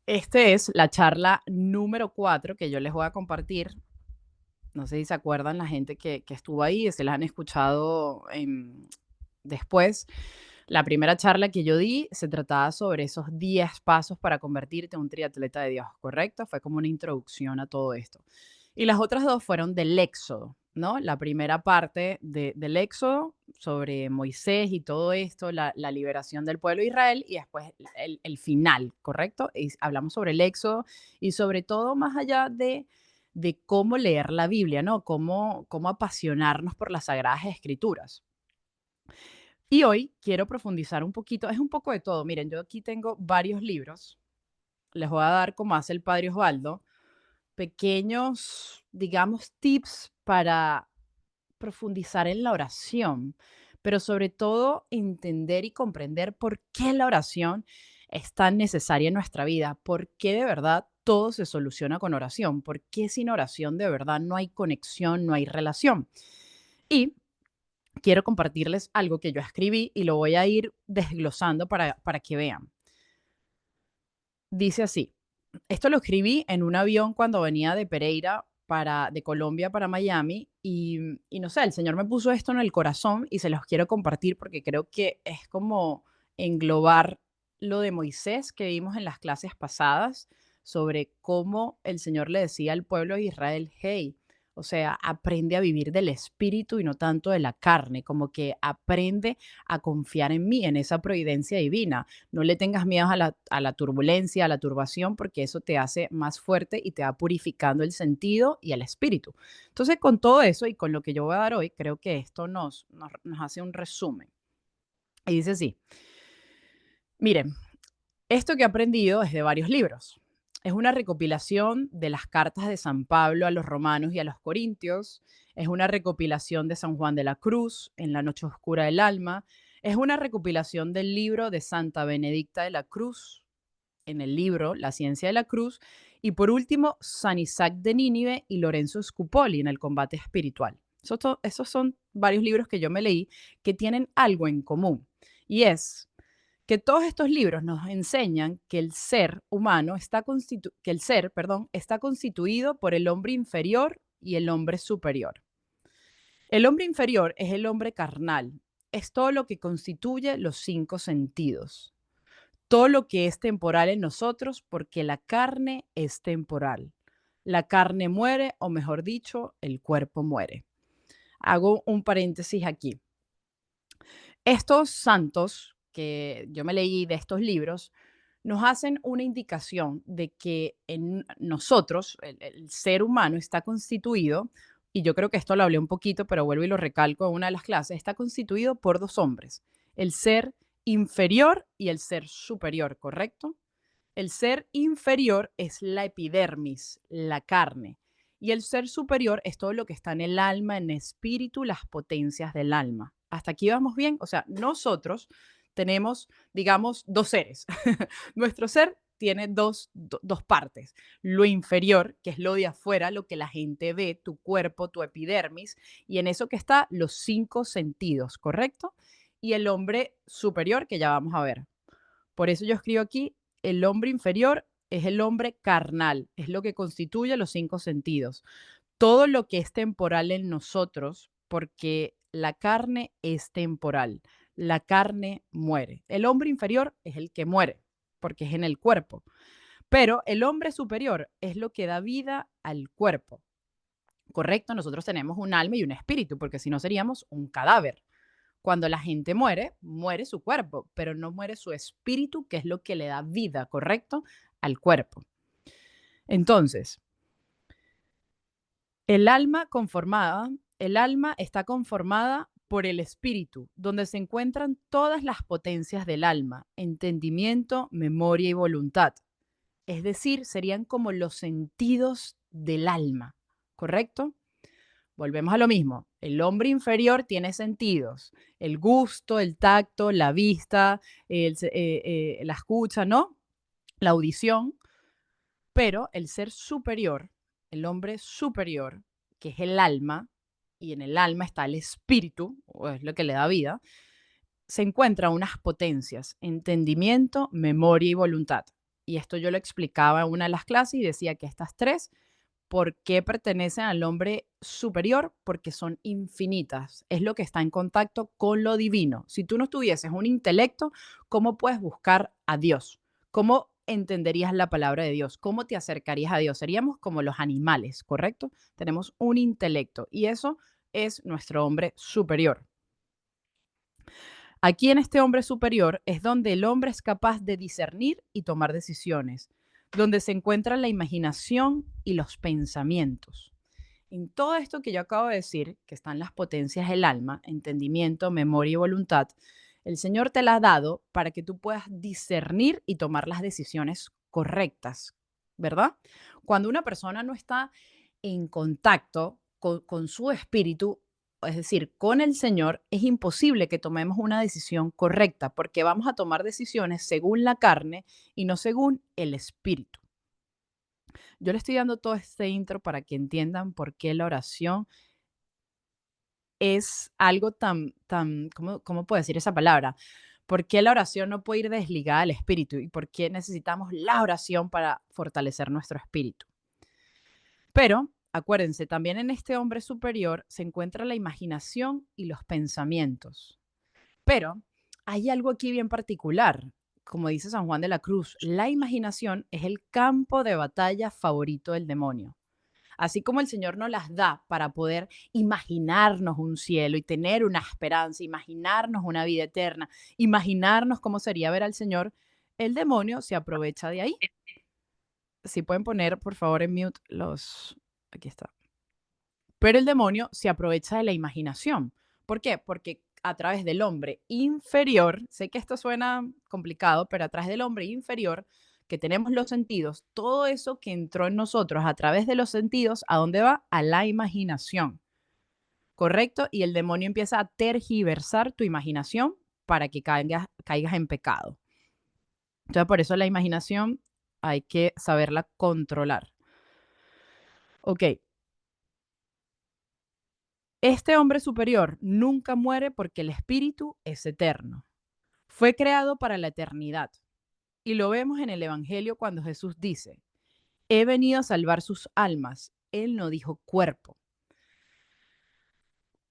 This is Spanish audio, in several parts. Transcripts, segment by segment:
Este es la charla número 4 que yo les voy a compartir. No sé si se acuerdan la gente que estuvo ahí, se las han escuchado después. La primera charla que yo di se trataba sobre esos 10 pasos para convertirte en un triatleta de Dios, ¿correcto? Fue como una introducción a todo esto. Y las otras dos fueron del Éxodo, ¿no? La primera parte del Éxodo sobre Moisés y todo esto, la liberación del pueblo de Israel y después el final, ¿correcto? Y hablamos sobre el Éxodo y sobre todo más allá de cómo leer la Biblia, ¿no? Cómo apasionarnos por las Sagradas Escrituras. Y hoy quiero profundizar un poquito, es un poco de todo. Miren, yo aquí tengo varios libros. Les voy a dar, como hace el padre Osvaldo, pequeños, digamos, tips para profundizar en la oración, pero sobre todo entender y comprender por qué la oración es tan necesaria en nuestra vida, por qué de verdad todo se soluciona con oración, por qué sin oración de verdad no hay conexión, no hay relación. Y quiero compartirles algo que yo escribí y lo voy a ir desglosando para que vean. Dice así, esto lo escribí en un avión cuando venía de Pereira de Colombia para Miami y no sé, el Señor me puso esto en el corazón y se los quiero compartir porque creo que es como englobar lo de Moisés que vimos en las clases pasadas sobre cómo el Señor le decía al pueblo de Israel, hey, o sea, aprende a vivir del espíritu y no tanto de la carne, como que aprende a confiar en mí, en esa providencia divina. No le tengas miedo a la turbulencia, a la turbación, porque eso te hace más fuerte y te va purificando el sentido y el espíritu. Entonces, con todo eso y con lo que yo voy a dar hoy, creo que esto nos hace un resumen. Y dice así, miren, esto que he aprendido es de varios libros. Es una recopilación de las cartas de San Pablo a los romanos y a los corintios. Es una recopilación de San Juan de la Cruz en la noche oscura del alma. Es una recopilación del libro de Santa Benedicta de la Cruz en el libro La ciencia de la cruz. Y por último, San Isaac de Nínive y Lorenzo Scupoli en el combate espiritual. Esos son varios libros que yo me leí que tienen algo en común. Y es que todos estos libros nos enseñan que el ser humano que el ser, perdón, está constituido por el hombre inferior y el hombre superior. El hombre inferior es el hombre carnal, es todo lo que constituye los cinco sentidos, todo lo que es temporal en nosotros, porque la carne es temporal. La carne muere, o mejor dicho, el cuerpo muere. Hago un paréntesis aquí. Estos santos que yo me leí de estos libros nos hacen una indicación de que en nosotros, el ser humano, está constituido, y yo creo que esto lo hablé un poquito, pero vuelvo y lo recalco en una de las clases, está constituido por dos hombres, el ser inferior y el ser superior, ¿correcto? El ser inferior es la epidermis, la carne, y el ser superior es todo lo que está en el alma, en el espíritu, las potencias del alma. ¿Hasta aquí vamos bien? O sea, nosotros tenemos, digamos, dos seres. Nuestro ser tiene dos partes. Lo inferior, que es lo de afuera, lo que la gente ve, tu cuerpo, tu epidermis, y en eso que está los cinco sentidos, ¿correcto? Y el hombre superior, que ya vamos a ver. Por eso yo escribo aquí, el hombre inferior es el hombre carnal, es lo que constituye los cinco sentidos. Todo lo que es temporal en nosotros, porque la carne es temporal, la carne muere. El hombre inferior es el que muere, porque es en el cuerpo. Pero el hombre superior es lo que da vida al cuerpo. Correcto, nosotros tenemos un alma y un espíritu, porque si no seríamos un cadáver. Cuando la gente muere, muere su cuerpo, pero no muere su espíritu, que es lo que le da vida, ¿correcto? Al cuerpo. Entonces, el alma conformada, el alma está conformada por el espíritu, donde se encuentran todas las potencias del alma, entendimiento, memoria y voluntad. Es decir, serían como los sentidos del alma, ¿correcto? Volvemos a lo mismo. El hombre inferior tiene sentidos. El gusto, el tacto, la vista, la escucha, ¿no? La audición. Pero el ser superior, el hombre superior, que es el alma, y en el alma está el espíritu, o es lo que le da vida, se encuentran unas potencias, entendimiento, memoria y voluntad. y esto yo lo explicaba en una de las clases y decía que estas tres, ¿por qué pertenecen al hombre superior? Porque son infinitas. Es lo que está en contacto con lo divino. Si tú no tuvieses un intelecto, ¿cómo puedes buscar a Dios? ¿Cómo entenderías la palabra de Dios? ¿Cómo te acercarías a Dios? Seríamos como los animales, ¿correcto? Tenemos un intelecto y eso es nuestro hombre superior. Aquí en este hombre superior es donde el hombre es capaz de discernir y tomar decisiones, donde se encuentra la imaginación y los pensamientos. En todo esto que yo acabo de decir, que están las potencias del alma, entendimiento, memoria y voluntad, el Señor te la ha dado para que tú puedas discernir y tomar las decisiones correctas, ¿verdad? Cuando una persona no está en contacto con su espíritu, es decir, con el Señor, es imposible que tomemos una decisión correcta porque vamos a tomar decisiones según la carne y no según el espíritu. Yo le estoy dando todo este intro para que entiendan por qué la oración es algo ¿cómo puedo decir esa palabra? ¿Por qué la oración no puede ir desligada al espíritu? ¿Y por qué necesitamos la oración para fortalecer nuestro espíritu? Pero acuérdense, también en este hombre superior se encuentra la imaginación y los pensamientos. Pero hay algo aquí bien particular. Como dice San Juan de la Cruz, la imaginación es el campo de batalla favorito del demonio. Así como el Señor nos las da para poder imaginarnos un cielo y tener una esperanza, imaginarnos una vida eterna, imaginarnos cómo sería ver al Señor, el demonio se aprovecha de ahí. Si pueden poner, por favor, en mute los... Aquí está. Pero el demonio se aprovecha de la imaginación. ¿Por qué? Porque a través del hombre inferior, sé que esto suena complicado, pero a través del hombre inferior, que tenemos los sentidos, todo eso que entró en nosotros a través de los sentidos, ¿a dónde va? A la imaginación, ¿correcto? Y el demonio empieza a tergiversar tu imaginación para que caigas en pecado. Entonces, por eso la imaginación hay que saberla controlar. Ok, este hombre superior nunca muere porque el espíritu es eterno. Fue creado para la eternidad. Y lo vemos en el Evangelio cuando Jesús dice, he venido a salvar sus almas. Él no dijo cuerpo.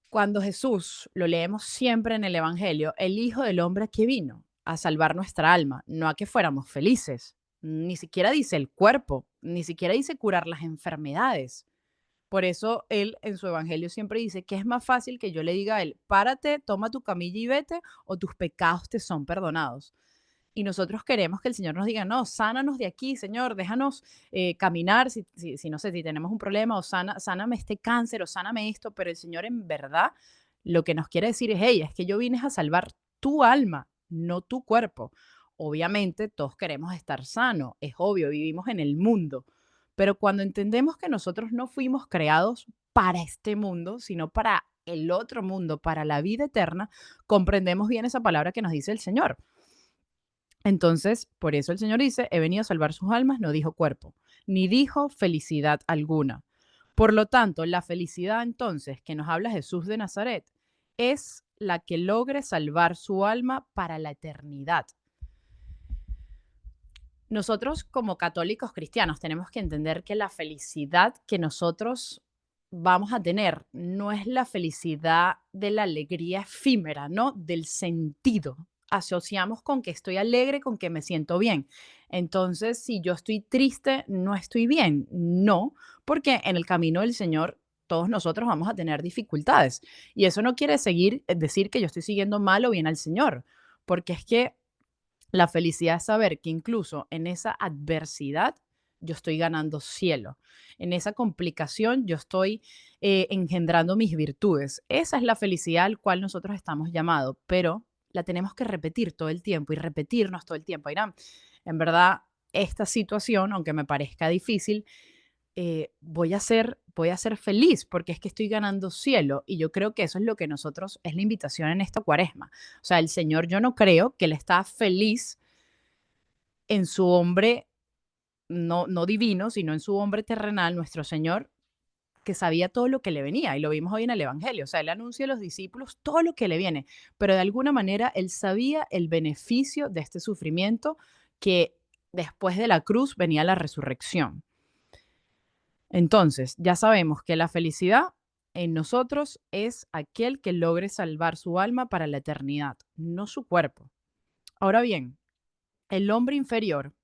Cuando Jesús, lo leemos siempre en el Evangelio, el Hijo del Hombre que vino a salvar nuestra alma, no a que fuéramos felices. Ni siquiera dice el cuerpo, ni siquiera dice curar las enfermedades. Por eso él en su evangelio siempre dice que es más fácil que yo le diga a él, párate, toma tu camilla y vete, o tus pecados te son perdonados. Y nosotros queremos que el Señor nos diga, no, sánanos de aquí, Señor, déjanos caminar, si no sé, si tenemos un problema, o sáname este cáncer, o sáname esto, pero el Señor en verdad lo que nos quiere decir es, hey, es que yo vine a salvar tu alma, no tu cuerpo. Obviamente todos queremos estar sanos, es obvio, vivimos en el mundo, pero cuando entendemos que nosotros no fuimos creados para este mundo, sino para el otro mundo, para la vida eterna, comprendemos bien esa palabra que nos dice el Señor. Entonces, por eso el Señor dice, he venido a salvar sus almas, no dijo cuerpo, ni dijo felicidad alguna. Por lo tanto, la felicidad entonces que nos habla Jesús de Nazaret es la que logre salvar su alma para la eternidad. Nosotros como católicos cristianos tenemos que entender que la felicidad que nosotros vamos a tener no es la felicidad de la alegría efímera, ¿no? Del sentido. Asociamos con que estoy alegre, con que me siento bien. Entonces, si yo estoy triste, no estoy bien. No, porque en el camino del Señor todos nosotros vamos a tener dificultades. Y eso no quiere decir que yo estoy siguiendo mal o bien al Señor, porque es que la felicidad es saber que incluso en esa adversidad yo estoy ganando cielo. En esa complicación yo estoy engendrando mis virtudes. Esa es la felicidad al cual nosotros estamos llamados, pero la tenemos que repetir todo el tiempo y repetirnos todo el tiempo. Irán, en verdad, esta situación, aunque me parezca difícil, voy a ser feliz porque es que estoy ganando cielo y yo creo que eso es lo que nosotros, es la invitación en esta cuaresma. O sea, el Señor, yo no creo que Él está feliz en su hombre, no divino, sino en su hombre terrenal, nuestro Señor, que sabía todo lo que le venía y lo vimos hoy en el Evangelio. O sea, Él anuncia a los discípulos todo lo que le viene, pero de alguna manera Él sabía el beneficio de este sufrimiento que después de la cruz venía la resurrección. Entonces, ya sabemos que la felicidad en nosotros es aquel que logre salvar su alma para la eternidad, no su cuerpo. Ahora bien, el hombre inferior,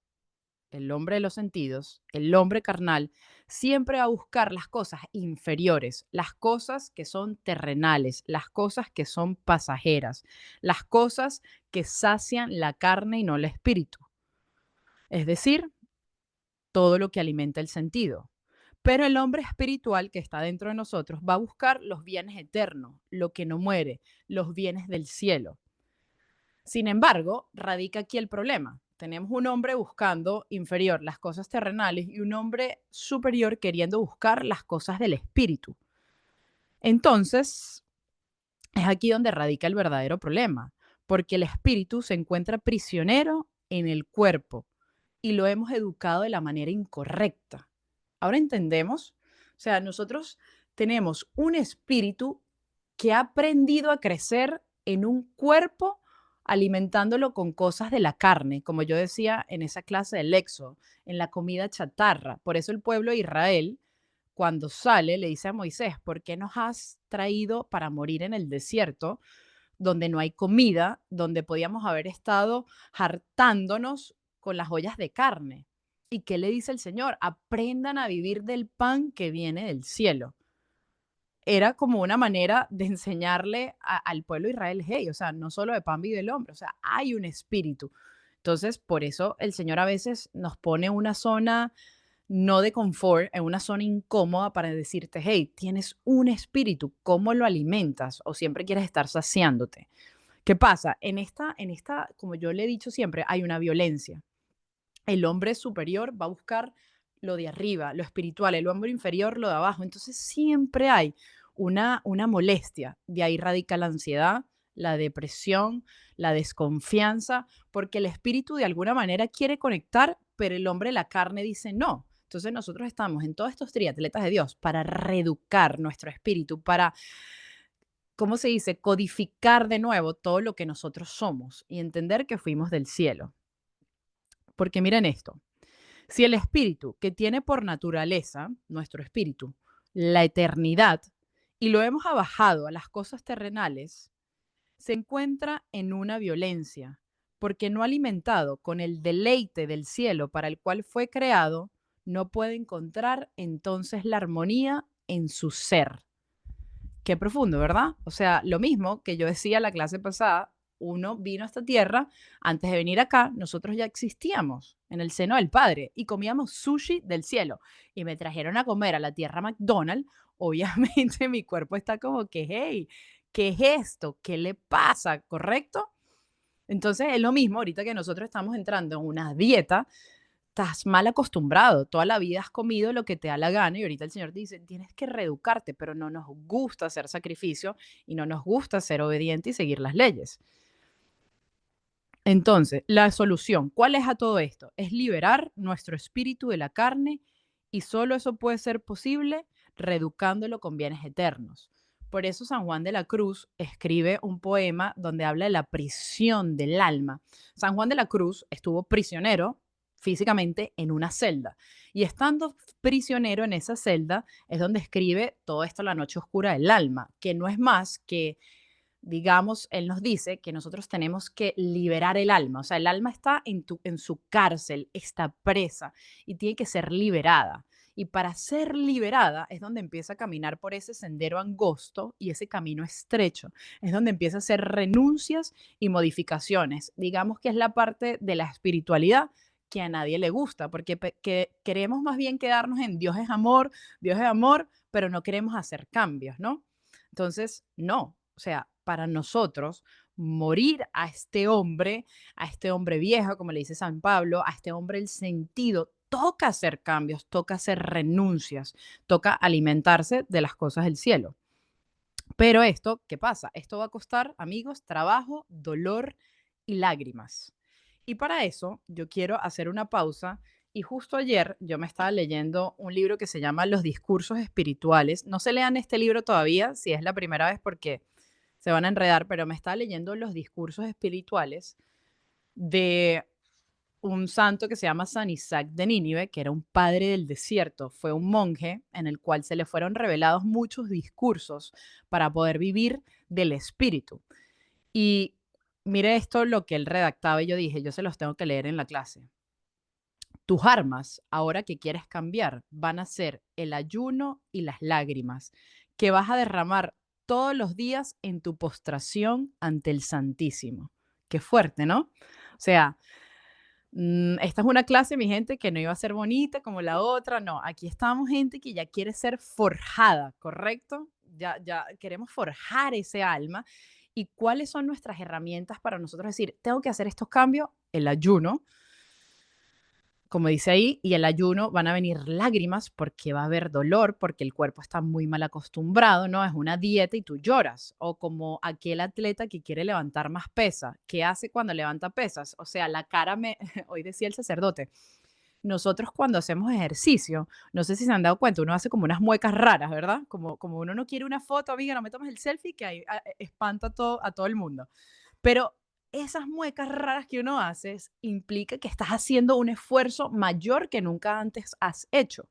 el hombre de los sentidos, el hombre carnal, siempre va a buscar las cosas inferiores, las cosas que son terrenales, las cosas que son pasajeras, las cosas que sacian la carne y no el espíritu. Es decir, todo lo que alimenta el sentido. Pero el hombre espiritual que está dentro de nosotros va a buscar los bienes eternos, lo que no muere, los bienes del cielo. Sin embargo, radica aquí el problema. Tenemos un hombre buscando inferior las cosas terrenales y un hombre superior queriendo buscar las cosas del espíritu. Entonces, es aquí donde radica el verdadero problema, porque el espíritu se encuentra prisionero en el cuerpo y lo hemos educado de la manera incorrecta. Ahora entendemos, o sea, nosotros tenemos un espíritu que ha aprendido a crecer en un cuerpo alimentándolo con cosas de la carne, como yo decía en esa clase del Éxodo, en la comida chatarra. Por eso el pueblo de Israel, cuando sale, le dice a Moisés, ¿por qué nos has traído para morir en el desierto, donde no hay comida, donde podíamos haber estado hartándonos con las ollas de carne? ¿Y qué le dice el Señor? Aprendan a vivir del pan que viene del cielo. Era como una manera de enseñarle al pueblo de Israel, hey, o sea, no solo de pan vive el hombre, o sea, hay un espíritu. Entonces, por eso el Señor a veces nos pone en una zona no de confort, en una zona incómoda para decirte, hey, tienes un espíritu, ¿cómo lo alimentas? O siempre quieres estar saciándote. ¿Qué pasa? En esta, como yo le he dicho siempre, hay una violencia. El hombre superior va a buscar lo de arriba, lo espiritual, el hombre inferior, lo de abajo. Entonces siempre hay una molestia. De ahí radica la ansiedad, la depresión, la desconfianza, porque el espíritu de alguna manera quiere conectar, pero el hombre, la carne dice no. Entonces nosotros estamos en todos estos triatletas de Dios para reeducar nuestro espíritu, para, ¿cómo se dice?, codificar de nuevo todo lo que nosotros somos y entender que fuimos del cielo. Porque miren esto, si el espíritu que tiene por naturaleza, nuestro espíritu, la eternidad, y lo hemos abajado a las cosas terrenales, se encuentra en una violencia, porque no alimentado con el deleite del cielo para el cual fue creado, no puede encontrar entonces la armonía en su ser. Qué profundo, ¿verdad? O sea, lo mismo que yo decía la clase pasada, uno vino a esta tierra, antes de venir acá, nosotros ya existíamos en el seno del Padre y comíamos sushi del cielo. Y me trajeron a comer a la tierra McDonald's, obviamente mi cuerpo está como que, hey, ¿qué es esto? ¿Qué le pasa? ¿Correcto? Entonces es lo mismo ahorita que nosotros estamos entrando en una dieta, estás mal acostumbrado, toda la vida has comido lo que te da la gana y ahorita el Señor te dice, tienes que reeducarte, pero no nos gusta hacer sacrificio y no nos gusta ser obediente y seguir las leyes. Entonces, la solución, ¿cuál es a todo esto? Es liberar nuestro espíritu de la carne y solo eso puede ser posible reeducándolo con bienes eternos. Por eso San Juan de la Cruz escribe un poema donde habla de la prisión del alma. San Juan de la Cruz estuvo prisionero físicamente en una celda y estando prisionero en esa celda es donde escribe todo esto, la noche oscura del alma, que no es más que, digamos, él nos dice que nosotros tenemos que liberar el alma. O sea, el alma está en su cárcel, está presa y tiene que ser liberada. Y para ser liberada es donde empieza a caminar por ese sendero angosto y ese camino estrecho. Es donde empieza a hacer renuncias y modificaciones. Digamos que es la parte de la espiritualidad que a nadie le gusta, porque que queremos más bien quedarnos en Dios es amor, pero no queremos hacer cambios, ¿no? Entonces, no, o sea, para nosotros morir a este hombre viejo, como le dice San Pablo, a este hombre el sentido, toca hacer cambios, toca hacer renuncias, toca alimentarse de las cosas del cielo. Pero esto, ¿qué pasa? Esto va a costar, amigos, trabajo, dolor y lágrimas. Y para eso yo quiero hacer una pausa. Y justo ayer yo me estaba leyendo un libro que se llama Los discursos espirituales. No se lean este libro todavía, si es la primera vez, porque se van a enredar, pero me estaba leyendo los discursos espirituales de un santo que se llama San Isaac de Nínive, que era un padre del desierto, fue un monje en el cual se le fueron revelados muchos discursos para poder vivir del espíritu. Y mire esto lo que él redactaba y yo dije, yo se los tengo que leer en la clase. Tus armas, ahora que quieres cambiar, van a ser el ayuno y las lágrimas, que vas a derramar todos los días en tu postración ante el Santísimo. Qué fuerte, ¿no? O sea, esta es una clase, mi gente, que no iba a ser bonita como la otra, no, aquí estamos gente que ya quiere ser forjada, ¿correcto? Ya queremos forjar ese alma. ¿Y cuáles son nuestras herramientas para nosotros decir, tengo que hacer estos cambios? El ayuno, como dice ahí, y el ayuno van a venir lágrimas porque va a haber dolor, porque el cuerpo está muy mal acostumbrado, ¿no? Es una dieta y tú lloras. O como aquel atleta que quiere levantar más pesa. ¿Qué hace cuando levanta pesas? O sea, la cara me, hoy decía el sacerdote, nosotros cuando hacemos ejercicio, no sé si se han dado cuenta, uno hace como unas muecas raras, ¿verdad? Como uno no quiere una foto, amiga, no me tomes el selfie, que ahí espanta a todo el mundo. Pero esas muecas raras que uno hace implica que estás haciendo un esfuerzo mayor que nunca antes has hecho.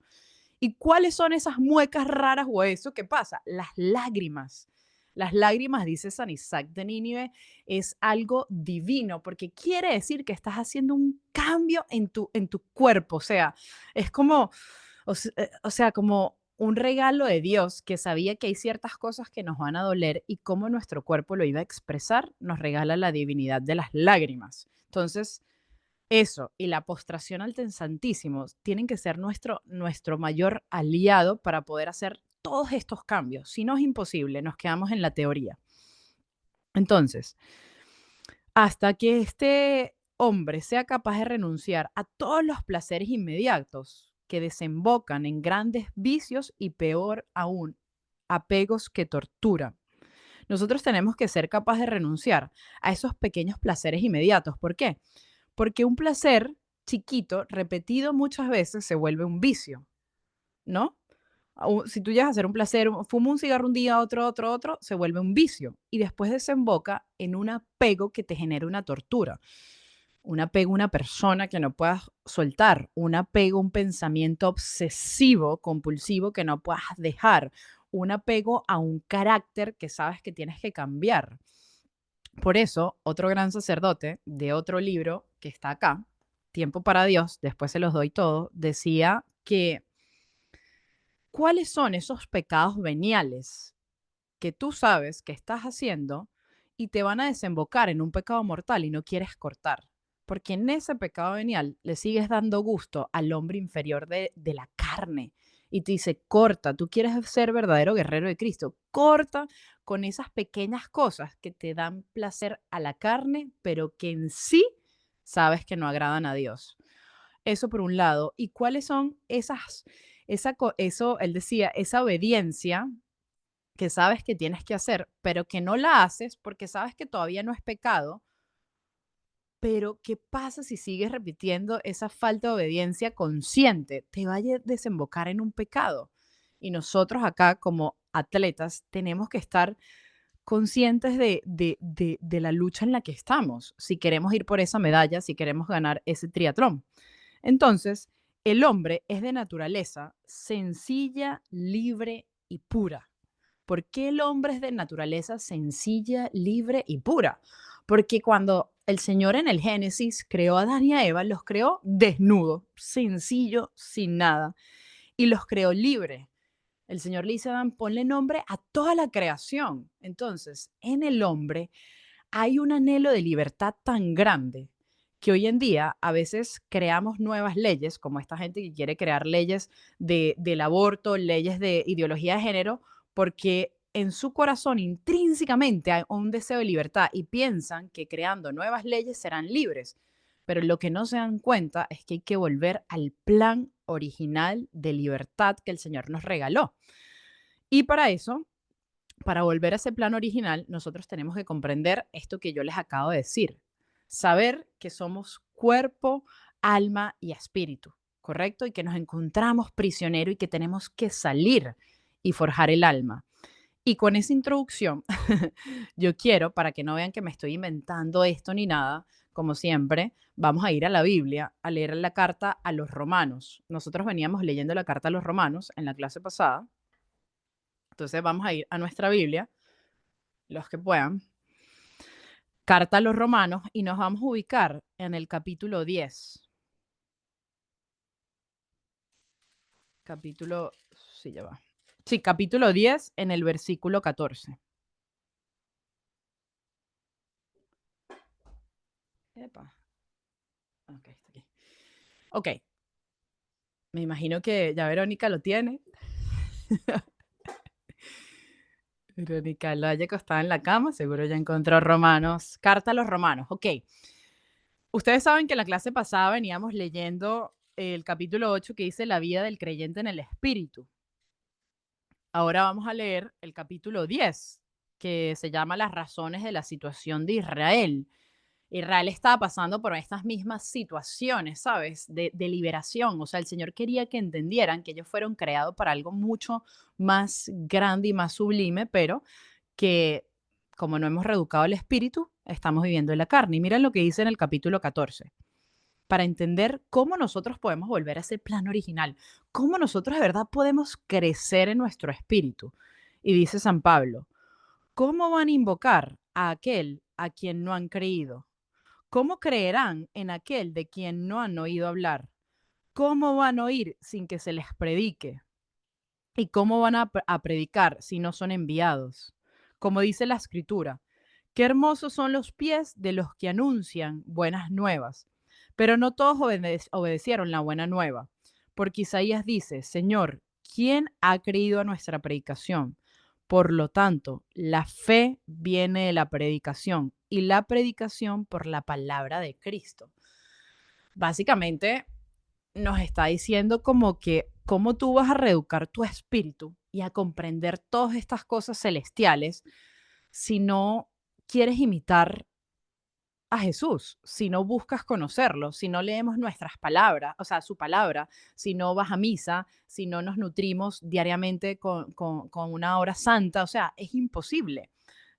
¿Y cuáles son esas muecas raras o eso? ¿Qué pasa? Las lágrimas. Las lágrimas, dice San Isaac de Nínive, es algo divino porque quiere decir que estás haciendo un cambio en tu cuerpo. O sea, es como, o sea, como un regalo de Dios que sabía que hay ciertas cosas que nos van a doler y cómo nuestro cuerpo lo iba a expresar, nos regala la divinidad de las lágrimas. Entonces, eso y la postración ante el Santísimo tienen que ser nuestro mayor aliado para poder hacer todos estos cambios. Si no es imposible, nos quedamos en la teoría. Entonces, hasta que este hombre sea capaz de renunciar a todos los placeres inmediatos que desembocan en grandes vicios y peor aún, apegos que torturan. Nosotros tenemos que ser capaces de renunciar a esos pequeños placeres inmediatos. ¿Por qué? Porque un placer chiquito, repetido muchas veces, se vuelve un vicio, ¿no? Si tú llegas a hacer un placer, fumo un cigarro un día, otro, se vuelve un vicio y después desemboca en un apego que te genera una tortura, un apego a una persona que no puedas soltar, un apego a un pensamiento obsesivo, compulsivo que no puedas dejar, un apego a un carácter que sabes que tienes que cambiar. Por eso, otro gran sacerdote de otro libro que está acá, Tiempo para Dios, después se los doy todo, decía que cuáles son esos pecados veniales que tú sabes que estás haciendo y te van a desembocar en un pecado mortal y no quieres cortar. Porque en ese pecado venial le sigues dando gusto al hombre inferior de la carne. Y te dice, corta, tú quieres ser verdadero guerrero de Cristo. Corta con esas pequeñas cosas que te dan placer a la carne, pero que en sí sabes que no agradan a Dios. Eso por un lado. ¿Y cuáles son eso, él decía, esa obediencia que sabes que tienes que hacer, pero que no la haces porque sabes que todavía no es pecado, pero ¿qué pasa si sigues repitiendo esa falta de obediencia consciente? Te va a desembocar en un pecado. Y nosotros acá como atletas tenemos que estar conscientes de la lucha en la que estamos, si queremos ir por esa medalla, si queremos ganar ese triatlón. Entonces, el hombre es de naturaleza sencilla, libre y pura. ¿Por qué el hombre es de naturaleza sencilla, libre y pura? Porque cuando el Señor en el Génesis creó a Adán y a Eva, los creó desnudos, sencillo, sin nada, y los creó libres. El Señor le dice a Adán, ponle nombre a toda la creación. Entonces, en el hombre hay un anhelo de libertad tan grande que hoy en día a veces creamos nuevas leyes, como esta gente que quiere crear leyes del aborto, leyes de ideología de género, porque en su corazón intrínsecamente hay un deseo de libertad y piensan que creando nuevas leyes serán libres. Pero lo que no se dan cuenta es que hay que volver al plan original de libertad que el Señor nos regaló. Y para eso, para volver a ese plan original, nosotros tenemos que comprender esto que yo les acabo de decir. Saber que somos cuerpo, alma y espíritu, ¿correcto? Y que nos encontramos prisioneros y que tenemos que salir y forjar el alma. Y con esa introducción, yo quiero, para que no vean que me estoy inventando esto ni nada, como siempre, vamos a ir a la Biblia a leer la carta a los romanos. Nosotros veníamos leyendo la carta a los romanos en la clase pasada, entonces vamos a ir a nuestra Biblia, los que puedan, carta a los romanos, y nos vamos a ubicar en el capítulo 10. Capítulo, sí, ya va. Sí, capítulo 10 en el versículo 14. Epa. Ok, está aquí. Ok, me imagino que ya Verónica lo tiene. Verónica lo haya acostada en la cama, seguro ya encontró Romanos, carta a los romanos. Ok, ustedes saben que en la clase pasada veníamos leyendo el capítulo 8 que dice la vida del creyente en el espíritu. Ahora vamos a leer el capítulo 10 que se llama las razones de la situación de Israel. Israel estaba pasando por estas mismas situaciones, ¿sabes? De liberación. O sea, el Señor quería que entendieran que ellos fueron creados para algo mucho más grande y más sublime, pero que como no hemos reeducado el espíritu, estamos viviendo en la carne. Y miren lo que dice en el capítulo 14, para entender cómo nosotros podemos volver a ese plan original, cómo nosotros de verdad podemos crecer en nuestro espíritu. Y dice San Pablo, ¿cómo van a invocar a aquel a quien no han creído? ¿Cómo creerán en aquel de quien no han oído hablar? ¿Cómo van a oír sin que se les predique? ¿Y cómo van a predicar si no son enviados? Como dice la escritura, qué hermosos son los pies de los que anuncian buenas nuevas. Pero no todos obedecieron la buena nueva, porque Isaías dice, Señor, ¿quién ha creído a nuestra predicación? Por lo tanto, la fe viene de la predicación y la predicación por la palabra de Cristo. Básicamente, nos está diciendo como que cómo tú vas a reeducar tu espíritu y a comprender todas estas cosas celestiales si no quieres imitar a Jesús, si no buscas conocerlo, si no leemos nuestras palabras, o sea, su palabra, si no vas a misa, si no nos nutrimos diariamente con una hora santa, o sea, es imposible.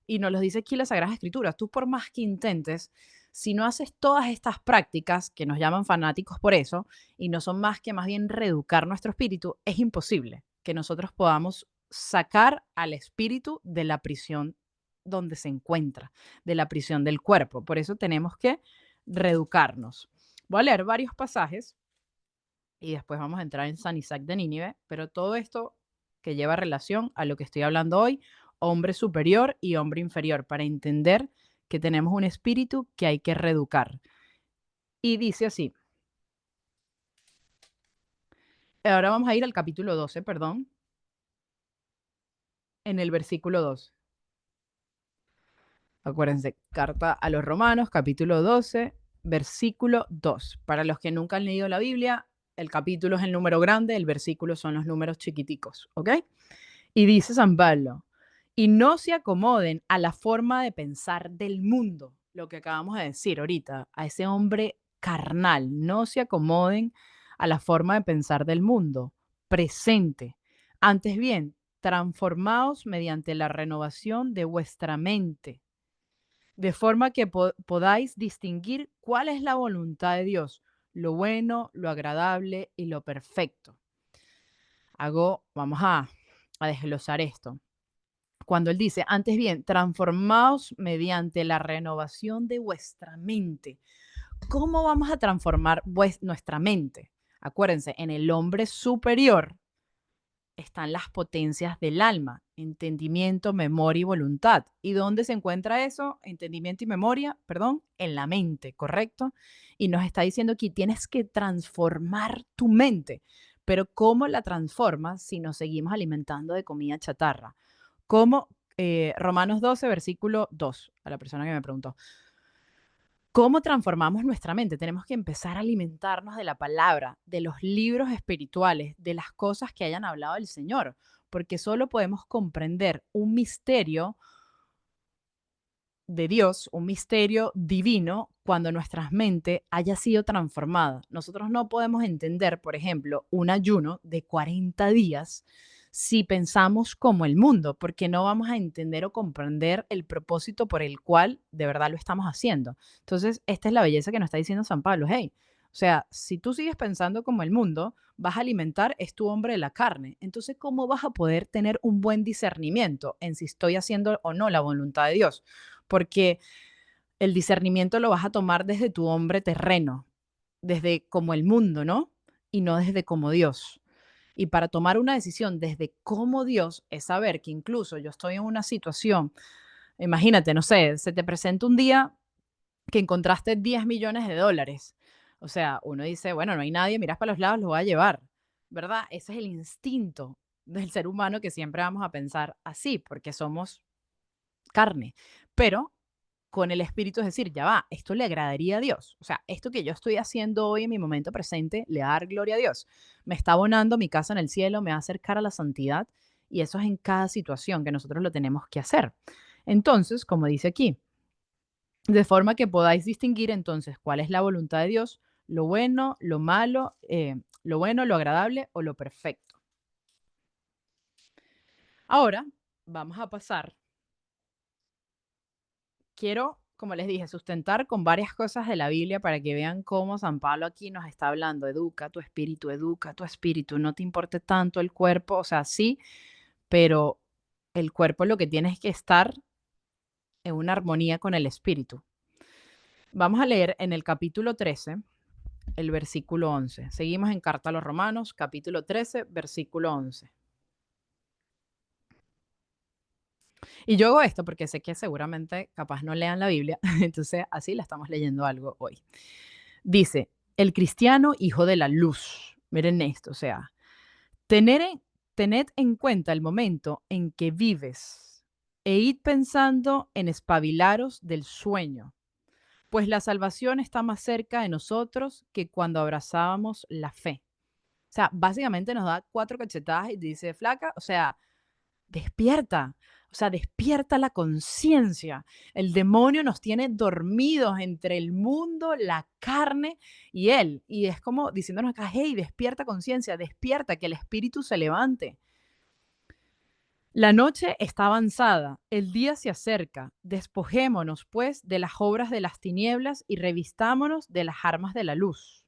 Y nos lo dice aquí la Sagrada Escritura. Tú por más que intentes, si no haces todas estas prácticas, que nos llaman fanáticos por eso, y no son más que más bien reeducar nuestro espíritu, es imposible que nosotros podamos sacar al espíritu de la prisión donde se encuentra, de la prisión del cuerpo. Por eso tenemos que reeducarnos. Voy a leer varios pasajes y después vamos a entrar en San Isaac de Nínive, pero todo esto que lleva relación a lo que estoy hablando hoy, hombre superior y hombre inferior, para entender que tenemos un espíritu que hay que reeducar. Y dice así, ahora vamos a ir al capítulo 12, perdón, en el versículo 2. Acuérdense, carta a los Romanos, capítulo 12, versículo 2. Para los que nunca han leído la Biblia, el capítulo es el número grande, el versículo son los números chiquiticos, ¿ok? Y dice San Pablo, y no se acomoden a la forma de pensar del mundo, lo que acabamos de decir ahorita, a ese hombre carnal, no se acomoden a la forma de pensar del mundo presente. Antes bien, transformaos mediante la renovación de vuestra mente, de forma que podáis distinguir cuál es la voluntad de Dios, lo bueno, lo agradable y lo perfecto. Vamos a desglosar esto. Cuando él dice, antes bien, transformaos mediante la renovación de vuestra mente. ¿Cómo vamos a transformar nuestra mente? Acuérdense, en el hombre superior están las potencias del alma, entendimiento, memoria y voluntad. ¿Y dónde se encuentra eso? Entendimiento y memoria, perdón, en la mente, ¿correcto? Y nos está diciendo que tienes que transformar tu mente. Pero ¿cómo la transformas si nos seguimos alimentando de comida chatarra? ¿Cómo? Romanos 12, versículo 2, a la persona que me preguntó. ¿Cómo transformamos nuestra mente? Tenemos que empezar a alimentarnos de la palabra, de los libros espirituales, de las cosas que hayan hablado el Señor, porque solo podemos comprender un misterio de Dios, un misterio divino, cuando nuestra mente haya sido transformada. Nosotros no podemos entender, por ejemplo, un ayuno de 40 días si pensamos como el mundo, porque no vamos a entender o comprender el propósito por el cual de verdad lo estamos haciendo. Entonces, esta es la belleza que nos está diciendo San Pablo. Hey, o sea, si tú sigues pensando como el mundo, vas a alimentar, es tu hombre de la carne. Entonces, ¿cómo vas a poder tener un buen discernimiento en si estoy haciendo o no la voluntad de Dios? Porque el discernimiento lo vas a tomar desde tu hombre terreno, desde como el mundo, ¿no? Y no desde como Dios. Y para tomar una decisión desde como Dios es saber que incluso yo estoy en una situación, imagínate, no sé, se te presenta un día que encontraste 10 millones de dólares. O sea, uno dice, bueno, no hay nadie, miras para los lados, lo voy a llevar, ¿verdad? Ese es el instinto del ser humano que siempre vamos a pensar así, porque somos carne. Pero con el espíritu es decir, ya va, esto le agradaría a Dios. O sea, esto que yo estoy haciendo hoy en mi momento presente le va a dar gloria a Dios. Me está abonando mi casa en el cielo, me va a acercar a la santidad y eso es en cada situación que nosotros lo tenemos que hacer. Entonces, como dice aquí, de forma que podáis distinguir entonces cuál es la voluntad de Dios, lo bueno, lo malo, lo bueno, lo agradable o lo perfecto. Ahora vamos a pasar. Quiero, como les dije, sustentar con varias cosas de la Biblia para que vean cómo San Pablo aquí nos está hablando, educa tu espíritu, no te importe tanto el cuerpo, o sea, sí, pero el cuerpo lo que tiene es que estar en una armonía con el espíritu. Vamos a leer en el capítulo 13, el versículo 11. Seguimos en Carta a los Romanos, capítulo 13, versículo 11. Y yo hago esto porque sé que seguramente capaz no lean la Biblia, entonces así la estamos leyendo algo hoy. Dice, el cristiano hijo de la luz. Miren esto, o sea, tener tened en cuenta el momento en que vives e id pensando en espabilaros del sueño, pues la salvación está más cerca de nosotros que cuando abrazábamos la fe. O sea, básicamente nos da cuatro cachetadas y dice, flaca, o sea, despierta, o sea, despierta la conciencia. El demonio nos tiene dormidos entre el mundo, la carne y él. Y es como diciéndonos acá, hey, despierta conciencia, despierta, que el espíritu se levante. La noche está avanzada, el día se acerca. Despojémonos, pues, de las obras de las tinieblas y revistámonos de las armas de la luz.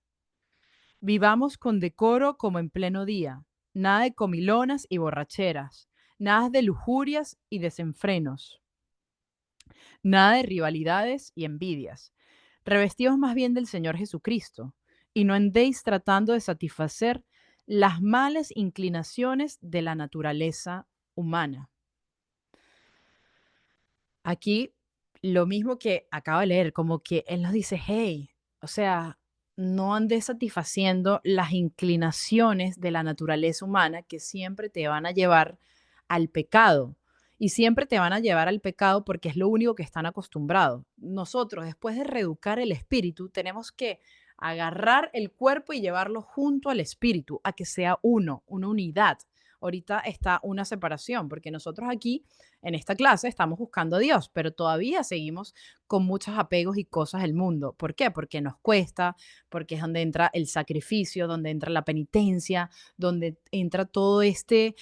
Vivamos con decoro como en pleno día, nada de comilonas y borracheras, nada de lujurias y desenfrenos, nada de rivalidades y envidias. Revestidos más bien del Señor Jesucristo, y no andéis tratando de satisfacer las malas inclinaciones de la naturaleza humana. Aquí lo mismo que acabo de leer, como que él nos dice, hey, o sea, no andes satisfaciendo las inclinaciones de la naturaleza humana que siempre te van a llevar al pecado. Y siempre te van a llevar al pecado porque es lo único que están acostumbrados. Nosotros, después de reeducar el espíritu, tenemos que agarrar el cuerpo y llevarlo junto al espíritu, a que sea uno, una unidad. Ahorita está una separación, porque nosotros aquí en esta clase estamos buscando a Dios, pero todavía seguimos con muchos apegos y cosas del mundo. ¿Por qué? Porque nos cuesta, porque es donde entra el sacrificio, donde entra la penitencia, donde entra todo este,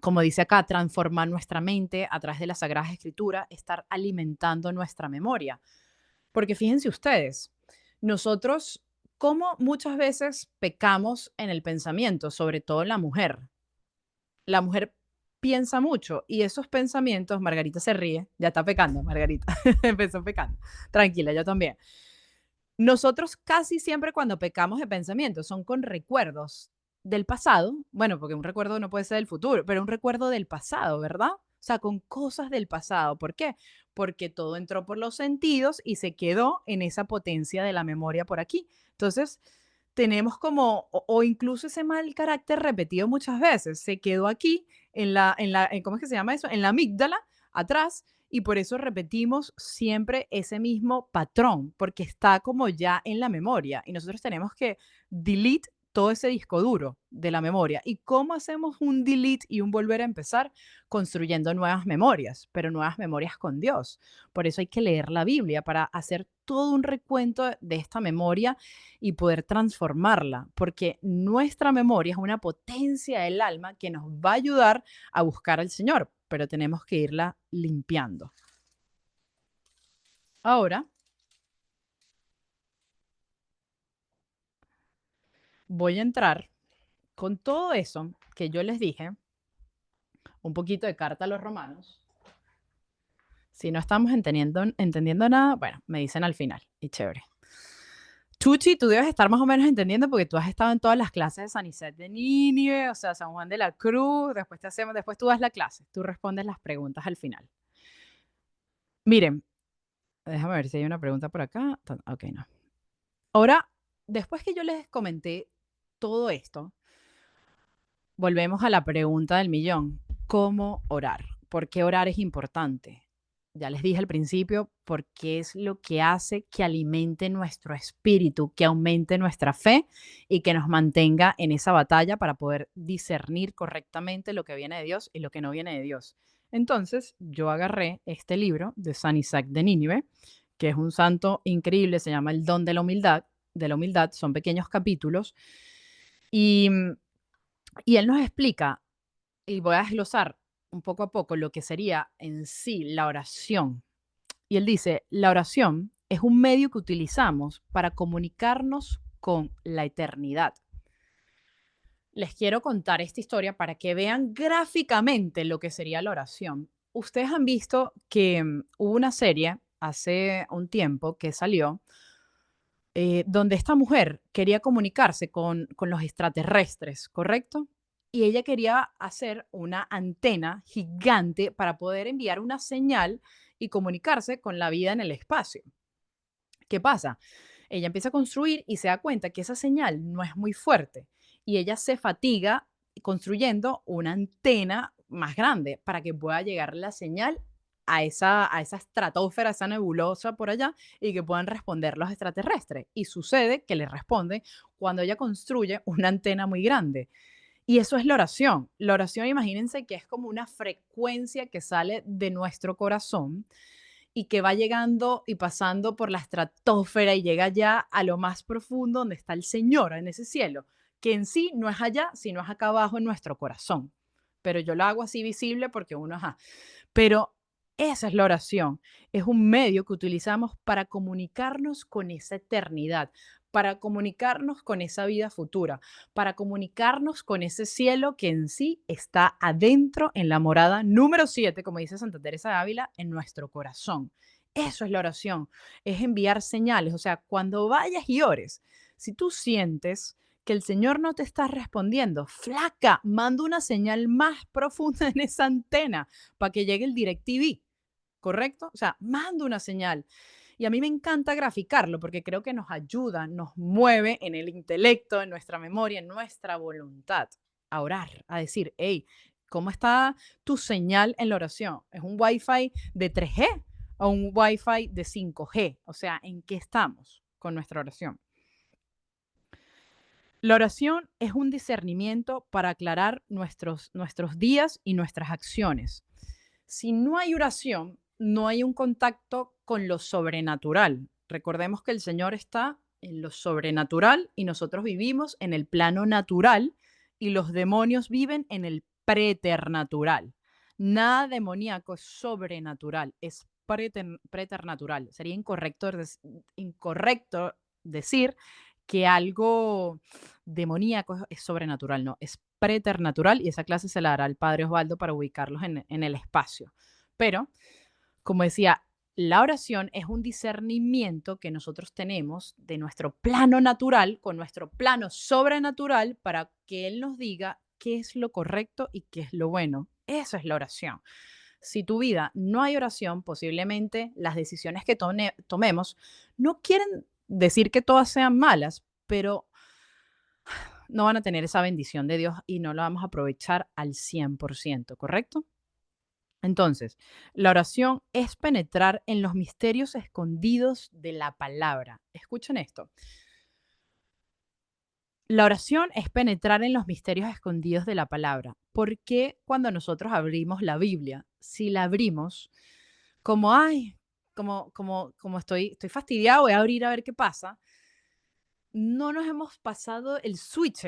como dice acá, transformar nuestra mente a través de la Sagrada Escritura, estar alimentando nuestra memoria. Porque fíjense ustedes, nosotros, como muchas veces pecamos en el pensamiento, sobre todo la mujer piensa mucho y esos pensamientos, Margarita se ríe, ya está pecando, Margarita, empezó pecando. Tranquila, yo también. Nosotros casi siempre cuando pecamos de pensamientos son con recuerdos del pasado, bueno, porque un recuerdo no puede ser del futuro, pero un recuerdo del pasado, ¿verdad? O sea, con cosas del pasado. ¿Por qué? Porque todo entró por los sentidos y se quedó en esa potencia de la memoria por aquí. Entonces, tenemos como, o incluso ese mal carácter repetido muchas veces, se quedó aquí ¿cómo es que se llama eso? En la amígdala, atrás, y por eso repetimos siempre ese mismo patrón, porque está como ya en la memoria y nosotros tenemos que delete todo ese disco duro de la memoria. ¿Y cómo hacemos un delete y un volver a empezar? Construyendo nuevas memorias, pero nuevas memorias con Dios. Por eso hay que leer la Biblia para hacer todo un recuento de esta memoria y poder transformarla, porque nuestra memoria es una potencia del alma que nos va a ayudar a buscar al Señor, pero tenemos que irla limpiando. Ahora voy a entrar con todo eso que yo les dije, un poquito de carta a los romanos. Si no estamos entendiendo nada, bueno, me dicen al final y chévere. Chuchi, tú debes estar más o menos entendiendo porque tú has estado en todas las clases de San Isidro de Nínive, o sea, San Juan de la Cruz, después tú das la clase, tú respondes las preguntas al final. Miren, déjame ver si hay una pregunta por acá. Ok, no. Ahora, después que yo les comenté todo esto, volvemos a la pregunta del millón. ¿Cómo orar? ¿Por qué orar es importante? Ya les dije al principio, porque es lo que hace que alimente nuestro espíritu, que aumente nuestra fe y que nos mantenga en esa batalla para poder discernir correctamente lo que viene de Dios y lo que no viene de Dios. Entonces, yo agarré este libro de San Isaac de Nínive, que es un santo increíble, se llama El don de la humildad, son pequeños capítulos, y, y él nos explica, y voy a desglosar un poco a poco lo que sería en sí la oración. Y él dice, la oración es un medio que utilizamos para comunicarnos con la eternidad. Les quiero contar esta historia para que vean gráficamente lo que sería la oración. Ustedes han visto que hubo una serie hace un tiempo que salió donde esta mujer quería comunicarse con los extraterrestres, ¿correcto? Y ella quería hacer una antena gigante para poder enviar una señal y comunicarse con la vida en el espacio. ¿Qué pasa? Ella empieza a construir y se da cuenta que esa señal no es muy fuerte y ella se fatiga construyendo una antena más grande para que pueda llegar la señal a esa estratosfera, a esa nebulosa por allá y que puedan responder los extraterrestres. Y sucede que le responde cuando ella construye una antena muy grande. Y eso es la oración. La oración, imagínense que es como una frecuencia que sale de nuestro corazón y que va llegando y pasando por la estratosfera y llega ya a lo más profundo donde está el Señor, en ese cielo, que en sí no es allá, sino es acá abajo en nuestro corazón. Pero yo lo hago así visible porque uno, ajá. Pero esa es la oración. Es un medio que utilizamos para comunicarnos con esa eternidad, para comunicarnos con esa vida futura, para comunicarnos con ese cielo que en sí está adentro en la morada número 7, como dice Santa Teresa de Ávila, en nuestro corazón. Eso es la oración, es enviar señales. O sea, cuando vayas y ores, si tú sientes que el Señor no te está respondiendo, flaca, manda una señal más profunda en esa antena para que llegue el DirecTV, ¿correcto? O sea, manda una señal. Y a mí me encanta graficarlo porque creo que nos ayuda, nos mueve en el intelecto, en nuestra memoria, en nuestra voluntad a orar, a decir, hey, ¿cómo está tu señal en la oración? ¿Es un Wi-Fi de 3G o un Wi-Fi de 5G? O sea, ¿en qué estamos con nuestra oración? La oración es un discernimiento para aclarar nuestros días y nuestras acciones. Si no hay oración, no hay un contacto con lo sobrenatural. Recordemos que el Señor está en lo sobrenatural y nosotros vivimos en el plano natural y los demonios viven en el preternatural. Nada demoníaco es sobrenatural, es preternatural. Sería incorrecto decir que algo demoníaco es sobrenatural, no, es preternatural y esa clase se la dará el padre Osvaldo para ubicarlos en el espacio. Pero, como decía, la oración es un discernimiento que nosotros tenemos de nuestro plano natural con nuestro plano sobrenatural para que Él nos diga qué es lo correcto y qué es lo bueno. Eso es la oración. Si tu vida no hay oración, posiblemente las decisiones que tomemos no quieren decir que todas sean malas, pero no van a tener esa bendición de Dios y no la vamos a aprovechar al 100%, ¿correcto? Entonces, la oración es penetrar en los misterios escondidos de la palabra. Escuchen esto. La oración es penetrar en los misterios escondidos de la palabra. ¿Por qué cuando nosotros abrimos la Biblia, si la abrimos como, ay, como estoy fastidiado, voy a abrir a ver qué pasa, no nos hemos pasado el switch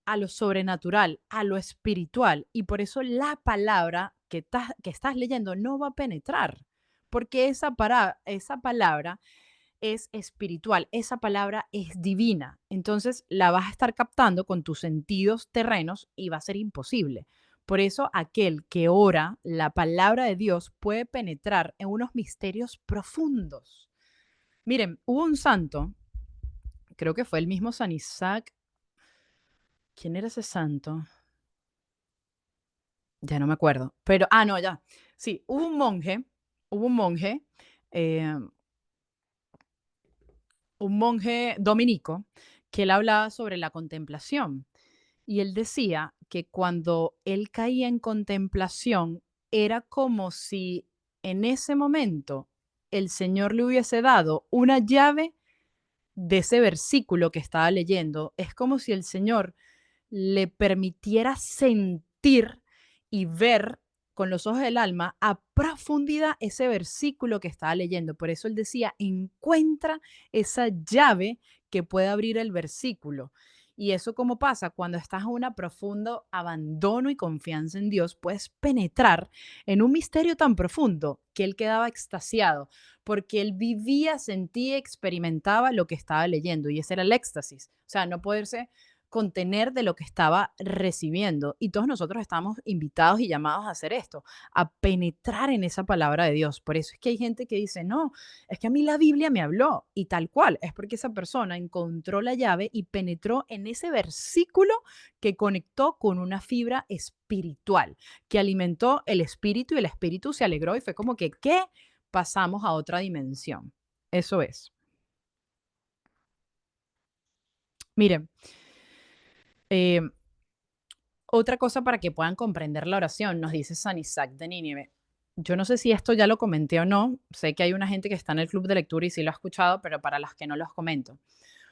a lo sobrenatural, a lo espiritual, y por eso la palabra que estás leyendo no va a penetrar, porque esa palabra es espiritual, esa palabra es divina. Entonces la vas a estar captando con tus sentidos terrenos y va a ser imposible. Por eso aquel que ora la palabra de Dios puede penetrar en unos misterios profundos. Miren, hubo un santo, creo que fue el mismo San Isaac. ¿Quién era ese santo? Ya no me acuerdo. Pero, no, ya. Sí, hubo eh, un monje dominico que él hablaba sobre la contemplación. Y él decía que cuando él caía en contemplación, era como si en ese momento el Señor le hubiese dado una llave de ese versículo que estaba leyendo. Es como si el Señor le permitiera sentir y ver con los ojos del alma a profundidad ese versículo que estaba leyendo. Por eso él decía, encuentra esa llave que puede abrir el versículo. Y eso como pasa cuando estás en un profundo abandono y confianza en Dios, puedes penetrar en un misterio tan profundo que él quedaba extasiado, porque él vivía, sentía, experimentaba lo que estaba leyendo y ese era el éxtasis. O sea, no poderse contener de lo que estaba recibiendo. Y todos nosotros estamos invitados y llamados a hacer esto, a penetrar en esa palabra de Dios. Por eso es que hay gente que dice, no, es que a mí la Biblia me habló y tal cual, es porque esa persona encontró la llave y penetró en ese versículo que conectó con una fibra espiritual, que alimentó el espíritu y el espíritu se alegró y fue como que, ¿qué? Pasamos a otra dimensión. Eso es. Miren, eh, otra cosa para que puedan comprender la oración, nos dice San Isaac de Nínive. Yo no sé si esto ya lo comenté o no, sé que hay una gente que está en el club de lectura y sí lo ha escuchado, pero para las que no los comento.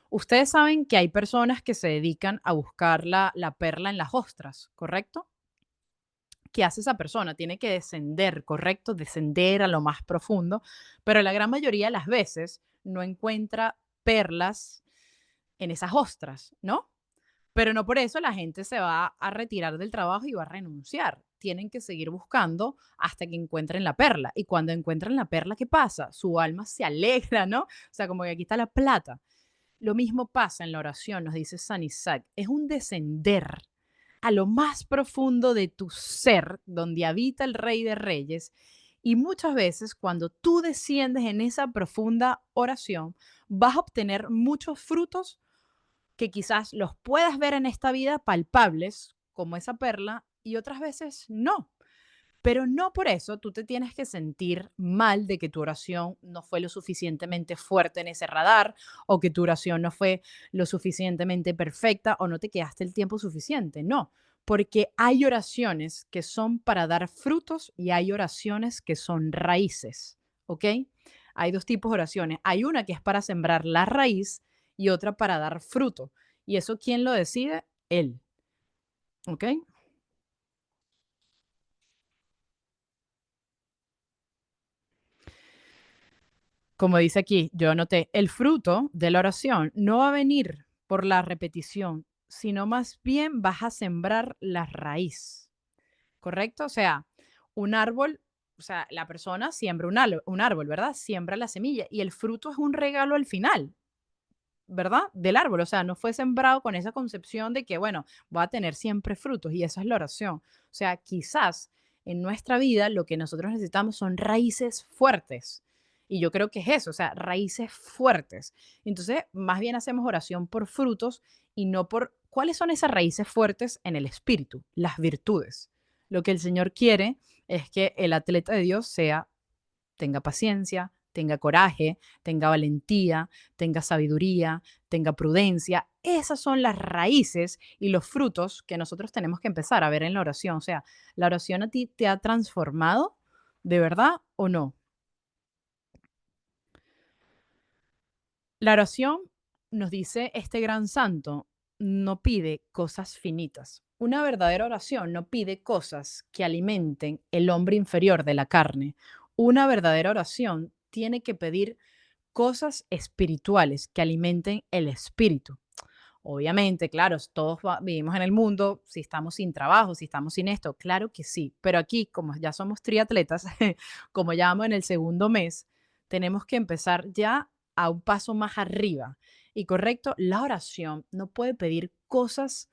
Ustedes saben que hay personas que se dedican a buscar la perla en las ostras, ¿correcto? ¿Qué hace esa persona? Tiene que descender, ¿correcto? Descender a lo más profundo, pero la gran mayoría de las veces no encuentra perlas en esas ostras, ¿no? Pero no por eso la gente se va a retirar del trabajo y va a renunciar. Tienen que seguir buscando hasta que encuentren la perla. Y cuando encuentran la perla, ¿qué pasa? Su alma se alegra, ¿no? O sea, como que aquí está la plata. Lo mismo pasa en la oración, nos dice San Isaac. Es un descender a lo más profundo de tu ser, donde habita el Rey de Reyes. Y muchas veces cuando tú desciendes en esa profunda oración, vas a obtener muchos frutos que quizás los puedas ver en esta vida palpables, como esa perla, y otras veces no. Pero no por eso tú te tienes que sentir mal de que tu oración no fue lo suficientemente fuerte en ese radar o que tu oración no fue lo suficientemente perfecta o no te quedaste el tiempo suficiente. No, porque hay oraciones que son para dar frutos y hay oraciones que son raíces, ¿ok? Hay dos tipos de oraciones. Hay una que es para sembrar la raíz y otra para dar fruto. ¿Y eso quién lo decide? Él, ¿ok? Como dice aquí, yo anoté, el fruto de la oración no va a venir por la repetición, sino más bien vas a sembrar la raíz, ¿correcto? O sea, un árbol, o sea, la persona siembra un árbol, ¿verdad? Siembra la semilla y el fruto es un regalo al final, ¿verdad? Del árbol, o sea, no fue sembrado con esa concepción de que, bueno, va a tener siempre frutos y esa es la oración. O sea, quizás en nuestra vida lo que nosotros necesitamos son raíces fuertes. Y yo creo que es eso, o sea, raíces fuertes. Entonces, más bien hacemos oración por frutos y no por cuáles son esas raíces fuertes en el espíritu, las virtudes. Lo que el Señor quiere es que el atleta de Dios sea tenga paciencia, tenga coraje, tenga valentía, tenga sabiduría, tenga prudencia. Esas son las raíces y los frutos que nosotros tenemos que empezar a ver en la oración. O sea, ¿la oración a ti te ha transformado de verdad o no? La oración, nos dice este gran santo, no pide cosas finitas. Una verdadera oración no pide cosas que alimenten el hombre inferior de la carne. Una verdadera oración tiene que pedir cosas espirituales que alimenten el espíritu. Obviamente, claro, todos vivimos en el mundo, si estamos sin trabajo, si estamos sin esto, claro que sí, pero aquí, como ya somos triatletas, como ya vamos en el segundo mes, tenemos que empezar ya a un paso más arriba. Y correcto, la oración no puede pedir cosas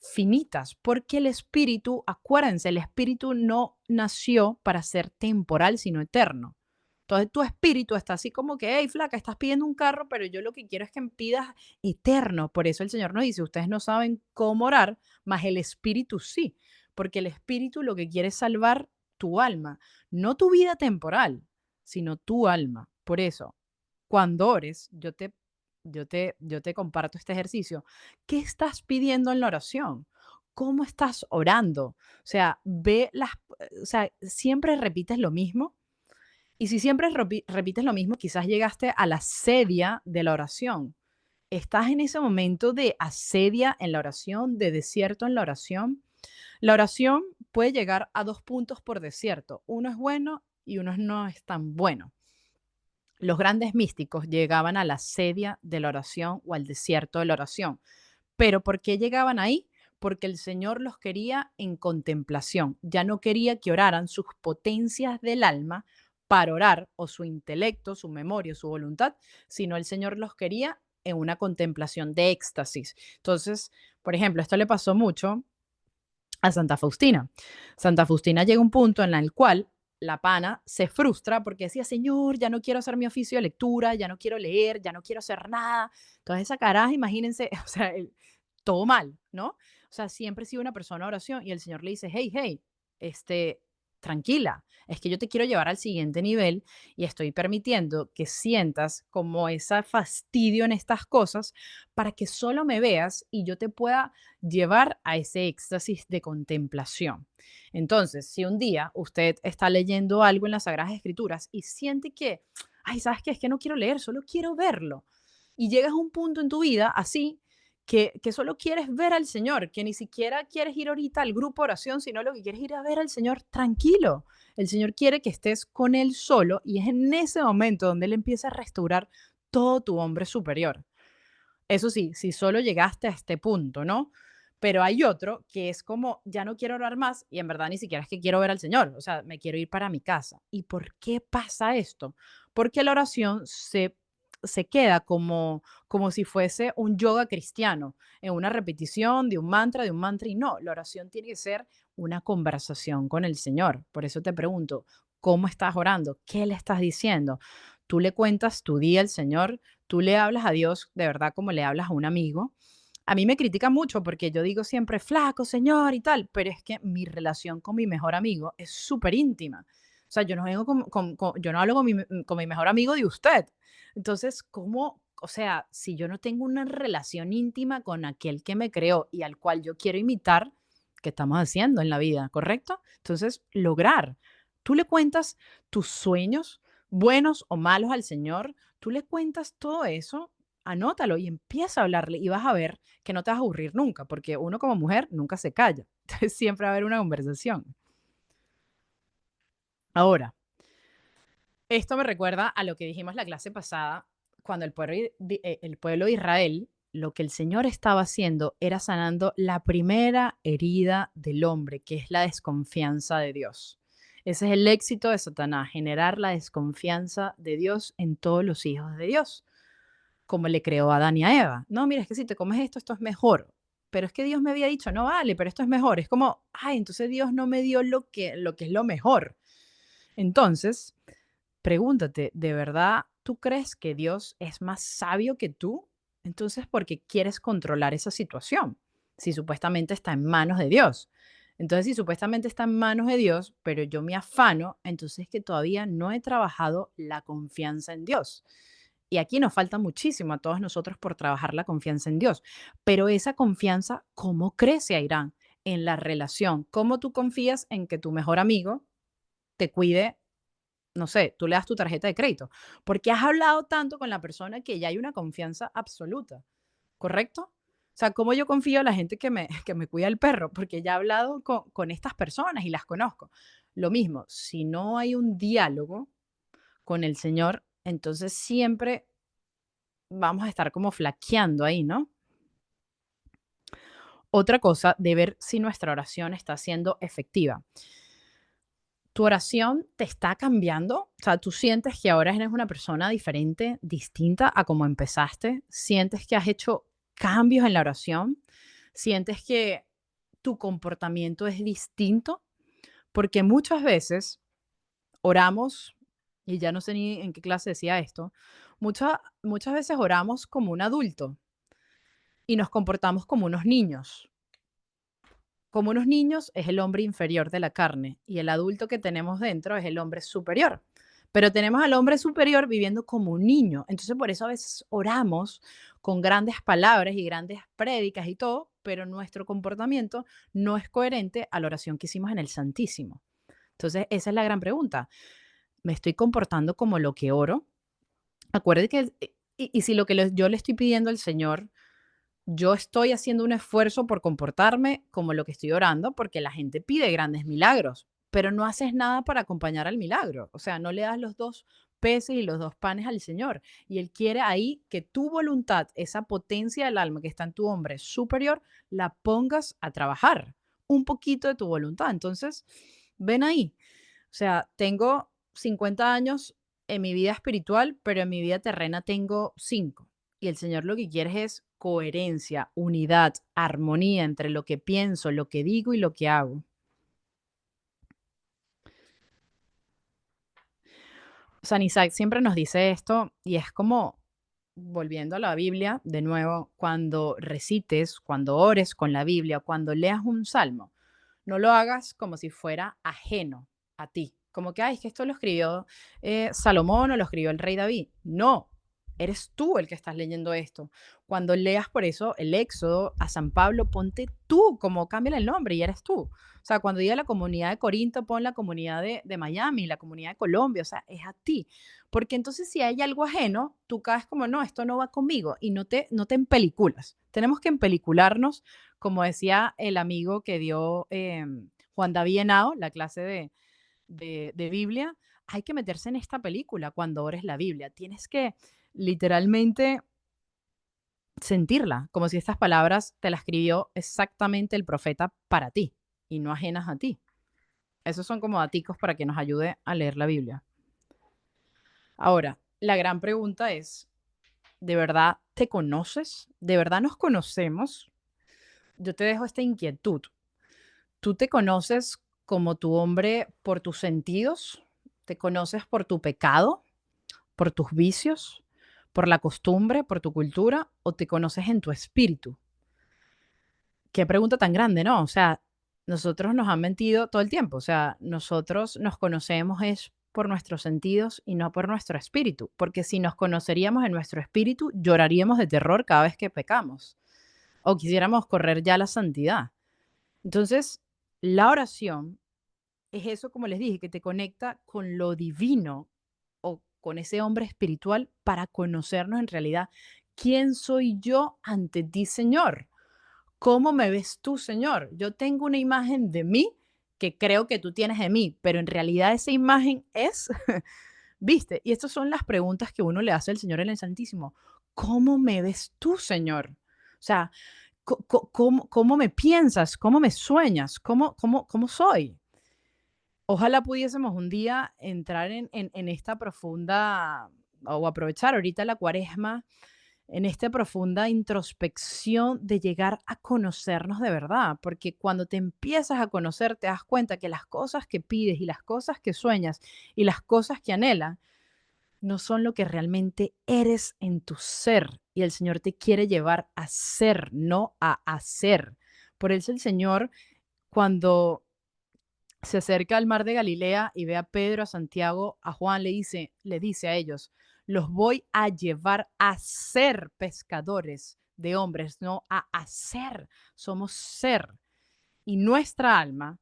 finitas, porque el espíritu, acuérdense, el espíritu no nació para ser temporal, sino eterno. Entonces tu espíritu está así como que, hey, flaca, estás pidiendo un carro, pero yo lo que quiero es que me pidas eterno. Por eso el Señor nos dice, ustedes no saben cómo orar, mas el espíritu sí, porque el espíritu lo que quiere es salvar tu alma, no tu vida temporal, sino tu alma. Por eso, cuando ores, yo te comparto este ejercicio. ¿Qué estás pidiendo en la oración? ¿Cómo estás orando? O sea, o sea, siempre repites lo mismo y si siempre repites lo mismo, quizás llegaste a la sedia de la oración. ¿Estás en ese momento de asedia en la oración, de desierto en la oración? La oración puede llegar a dos puntos por desierto. Uno es bueno y uno no es tan bueno. Los grandes místicos llegaban a la sedia de la oración o al desierto de la oración. Pero ¿por qué llegaban ahí? Porque el Señor los quería en contemplación. Ya no quería que oraran sus potencias del alma para orar, o su intelecto, su memoria, su voluntad, sino el Señor los quería en una contemplación de éxtasis. Entonces, por ejemplo, esto le pasó mucho a Santa Faustina. Santa Faustina llega a un punto en el cual la pana se frustra porque decía, Señor, ya no quiero hacer mi oficio de lectura, ya no quiero leer, ya no quiero hacer nada. Entonces esa caraja, imagínense, o sea, todo mal, ¿no? O sea, siempre he sido una persona de oración y el Señor le dice, hey, hey, tranquila, es que yo te quiero llevar al siguiente nivel y estoy permitiendo que sientas como ese fastidio en estas cosas para que solo me veas y yo te pueda llevar a ese éxtasis de contemplación. Entonces, si un día usted está leyendo algo en las Sagradas Escrituras y siente que, ay, ¿sabes qué? Es que no quiero leer, solo quiero verlo. Y llegas a un punto en tu vida así que solo quieres ver al Señor, que ni siquiera quieres ir ahorita al grupo de oración, sino lo que quieres ir a ver al Señor tranquilo. El Señor quiere que estés con Él solo y es en ese momento donde Él empieza a restaurar todo tu hombre superior. Eso sí, si solo llegaste a este punto, ¿no? Pero hay otro que es como, ya no quiero orar más y en verdad ni siquiera es que quiero ver al Señor, o sea, me quiero ir para mi casa. ¿Y por qué pasa esto? Porque la oración se queda como si fuese un yoga cristiano, en una repetición de un mantra, y no, la oración tiene que ser una conversación con el Señor. Por eso te pregunto, ¿cómo estás orando? ¿Qué le estás diciendo? Tú le cuentas tu día al Señor, tú le hablas a Dios de verdad como le hablas a un amigo. A mí me critican mucho porque yo digo siempre flaco, Señor y tal, pero es que mi relación con mi mejor amigo es súper íntima. O sea, yo no, vengo yo no hablo con mi mejor amigo de usted. Entonces, ¿cómo? O sea, si yo no tengo una relación íntima con aquel que me creó y al cual yo quiero imitar, ¿qué estamos haciendo en la vida? ¿Correcto? Entonces, lograr. Tú le cuentas tus sueños, buenos o malos, al Señor, tú le cuentas todo eso, anótalo y empieza a hablarle y vas a ver que no te vas a aburrir nunca, porque uno como mujer nunca se calla. Entonces siempre va a haber una conversación. Ahora, esto me recuerda a lo que dijimos la clase pasada, cuando el pueblo de Israel, lo que el Señor estaba haciendo era sanando la primera herida del hombre, que es la desconfianza de Dios. Ese es el éxito de Satanás, generar la desconfianza de Dios en todos los hijos de Dios, como le creó a Adán y a Eva. No, mira, es que si te comes esto, esto es mejor. Pero es que Dios me había dicho, no vale, pero esto es mejor. Es como, ay, entonces Dios no me dio lo que es lo mejor. Entonces, pregúntate, ¿de verdad tú crees que Dios es más sabio que tú? Entonces, ¿por qué quieres controlar esa situación? Si supuestamente está en manos de Dios. Entonces, si supuestamente está en manos de Dios, pero yo me afano, entonces que todavía no he trabajado la confianza en Dios. Y aquí nos falta muchísimo a todos nosotros por trabajar la confianza en Dios. Pero esa confianza, ¿cómo crece, Airán? En la relación. ¿Cómo tú confías en que tu mejor amigo te cuide? No sé, tú le das tu tarjeta de crédito, porque has hablado tanto con la persona que ya hay una confianza absoluta, ¿correcto? O sea, ¿cómo yo confío en la gente que me cuida el perro? Porque ya he hablado con estas personas y las conozco. Lo mismo, si no hay un diálogo con el Señor, entonces siempre vamos a estar como flaqueando ahí, ¿no? Otra cosa de ver si nuestra oración está siendo efectiva. ¿Tu oración te está cambiando? O sea, ¿tú sientes que ahora eres una persona diferente, distinta a como empezaste? ¿Sientes que has hecho cambios en la oración? ¿Sientes que tu comportamiento es distinto? Porque muchas veces oramos, y ya no sé ni en qué clase decía esto, muchas veces oramos como un adulto y nos comportamos como unos niños. Como unos niños es el hombre inferior de la carne y el adulto que tenemos dentro es el hombre superior. Pero tenemos al hombre superior viviendo como un niño. Entonces por eso a veces oramos con grandes palabras y grandes prédicas y todo, pero nuestro comportamiento no es coherente a la oración que hicimos en el Santísimo. Entonces esa es la gran pregunta. ¿Me estoy comportando como lo que oro? Acuérdate que, y si lo que yo le estoy pidiendo al Señor yo estoy haciendo un esfuerzo por comportarme como lo que estoy orando, porque la gente pide grandes milagros, pero no haces nada para acompañar al milagro. O sea, no le das los dos peces y los dos panes al Señor. Y Él quiere ahí que tu voluntad, esa potencia del alma que está en tu hombre superior, la pongas a trabajar. Un poquito de tu voluntad. Entonces, ven ahí. O sea, tengo 50 años en mi vida espiritual, pero en mi vida terrena tengo 5. Y el Señor lo que quiere es coherencia, unidad, armonía entre lo que pienso, lo que digo y lo que hago. San Isaac siempre nos dice esto y es como, volviendo a la Biblia, de nuevo, cuando recites, cuando ores con la Biblia, cuando leas un salmo, no lo hagas como si fuera ajeno a ti. Como que, ay, es que esto lo escribió Salomón o lo escribió el rey David. No, eres tú el que estás leyendo esto. Cuando leas por eso el Éxodo a San Pablo, ponte tú, como cambia el nombre y eres tú. O sea, cuando diga la comunidad de Corinto, pon la comunidad de Miami, la comunidad de Colombia, o sea, es a ti. Porque entonces si hay algo ajeno, tú caes como, no, esto no va conmigo y no te empeliculas. Tenemos que empelicularnos, como decía el amigo que dio Juan David Henao, la clase de Biblia, hay que meterse en esta película cuando ores la Biblia. Tienes que literalmente sentirla, como si estas palabras te las escribió exactamente el profeta para ti y no ajenas a ti. Esos son como daticos para que nos ayude a leer la Biblia. Ahora, la gran pregunta es, ¿de verdad te conoces? ¿De verdad nos conocemos? Yo te dejo esta inquietud. ¿Tú te conoces como tu hombre por tus sentidos? ¿Te conoces por tu pecado? ¿Por tus vicios? ¿Por la costumbre? ¿Por tu cultura? ¿O te conoces en tu espíritu? Qué pregunta tan grande, ¿no? O sea, nosotros nos han mentido todo el tiempo. O sea, nosotros nos conocemos es por nuestros sentidos y no por nuestro espíritu. Porque si nos conoceríamos en nuestro espíritu, lloraríamos de terror cada vez que pecamos o quisiéramos correr ya la santidad. Entonces, la oración es eso, como les dije, que te conecta con lo divino o con ese hombre espiritual para conocernos en realidad. ¿Quién soy yo ante ti, Señor? ¿Cómo me ves tú, Señor? Yo tengo una imagen de mí que creo que tú tienes de mí, pero en realidad esa imagen es, ¿viste? Y estas son las preguntas que uno le hace al Señor en el Santísimo. ¿Cómo me ves tú, Señor? O sea, ¿cómo me piensas? ¿Cómo me sueñas? ¿Cómo soy? Ojalá pudiésemos un día entrar en esta profunda, o aprovechar ahorita la cuaresma, en esta profunda introspección de llegar a conocernos de verdad, porque cuando te empiezas a conocer te das cuenta que las cosas que pides y las cosas que sueñas y las cosas que anhelas no son lo que realmente eres en tu ser. Y el Señor te quiere llevar a ser, no a hacer. Por eso el Señor, cuando se acerca al mar de Galilea y ve a Pedro, a Santiago, a Juan, le dice a ellos, los voy a llevar a ser pescadores de hombres, no a hacer, somos ser. Y nuestra alma,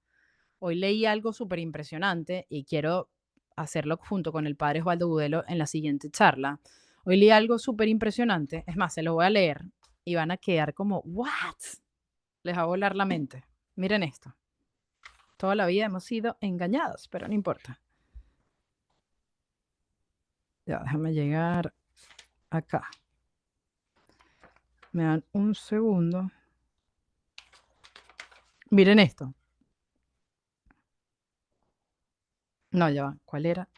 hoy leí algo súper impresionante y quiero hacerlo junto con el padre Osvaldo Budelo en la siguiente charla. Hoy leí algo súper impresionante, es más, se lo voy a leer y van a quedar como, ¿what? Les va a volar la mente. Miren esto. Toda la vida hemos sido engañados, pero no importa. Ya, déjame llegar acá. Me dan un segundo. Miren esto. No, ya va. ¿Cuál era?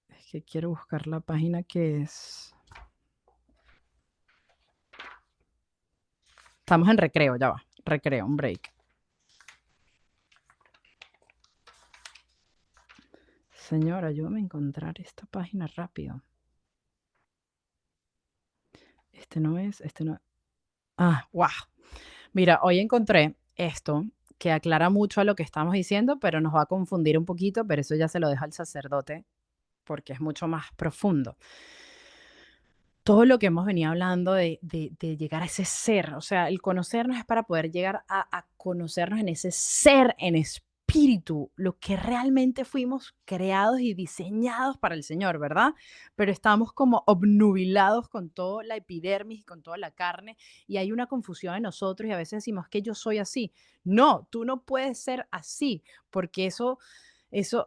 Es que quiero buscar la página que es. Estamos en recreo, ya va. Recreo, un break. Señora, ayúdame a encontrar esta página rápido. Este no es, este no. Ah, wow. Mira, hoy encontré esto que aclara mucho a lo que estamos diciendo, pero nos va a confundir un poquito, pero eso ya se lo deja al sacerdote porque es mucho más profundo. Todo lo que hemos venido hablando de llegar a ese ser, o sea, el conocernos es para poder llegar a conocernos en ese ser, en espíritu, lo que realmente fuimos creados y diseñados para el Señor, ¿verdad? Pero estamos como obnubilados con toda la epidermis y con toda la carne y hay una confusión en nosotros y a veces decimos que yo soy así. No, tú no puedes ser así porque eso,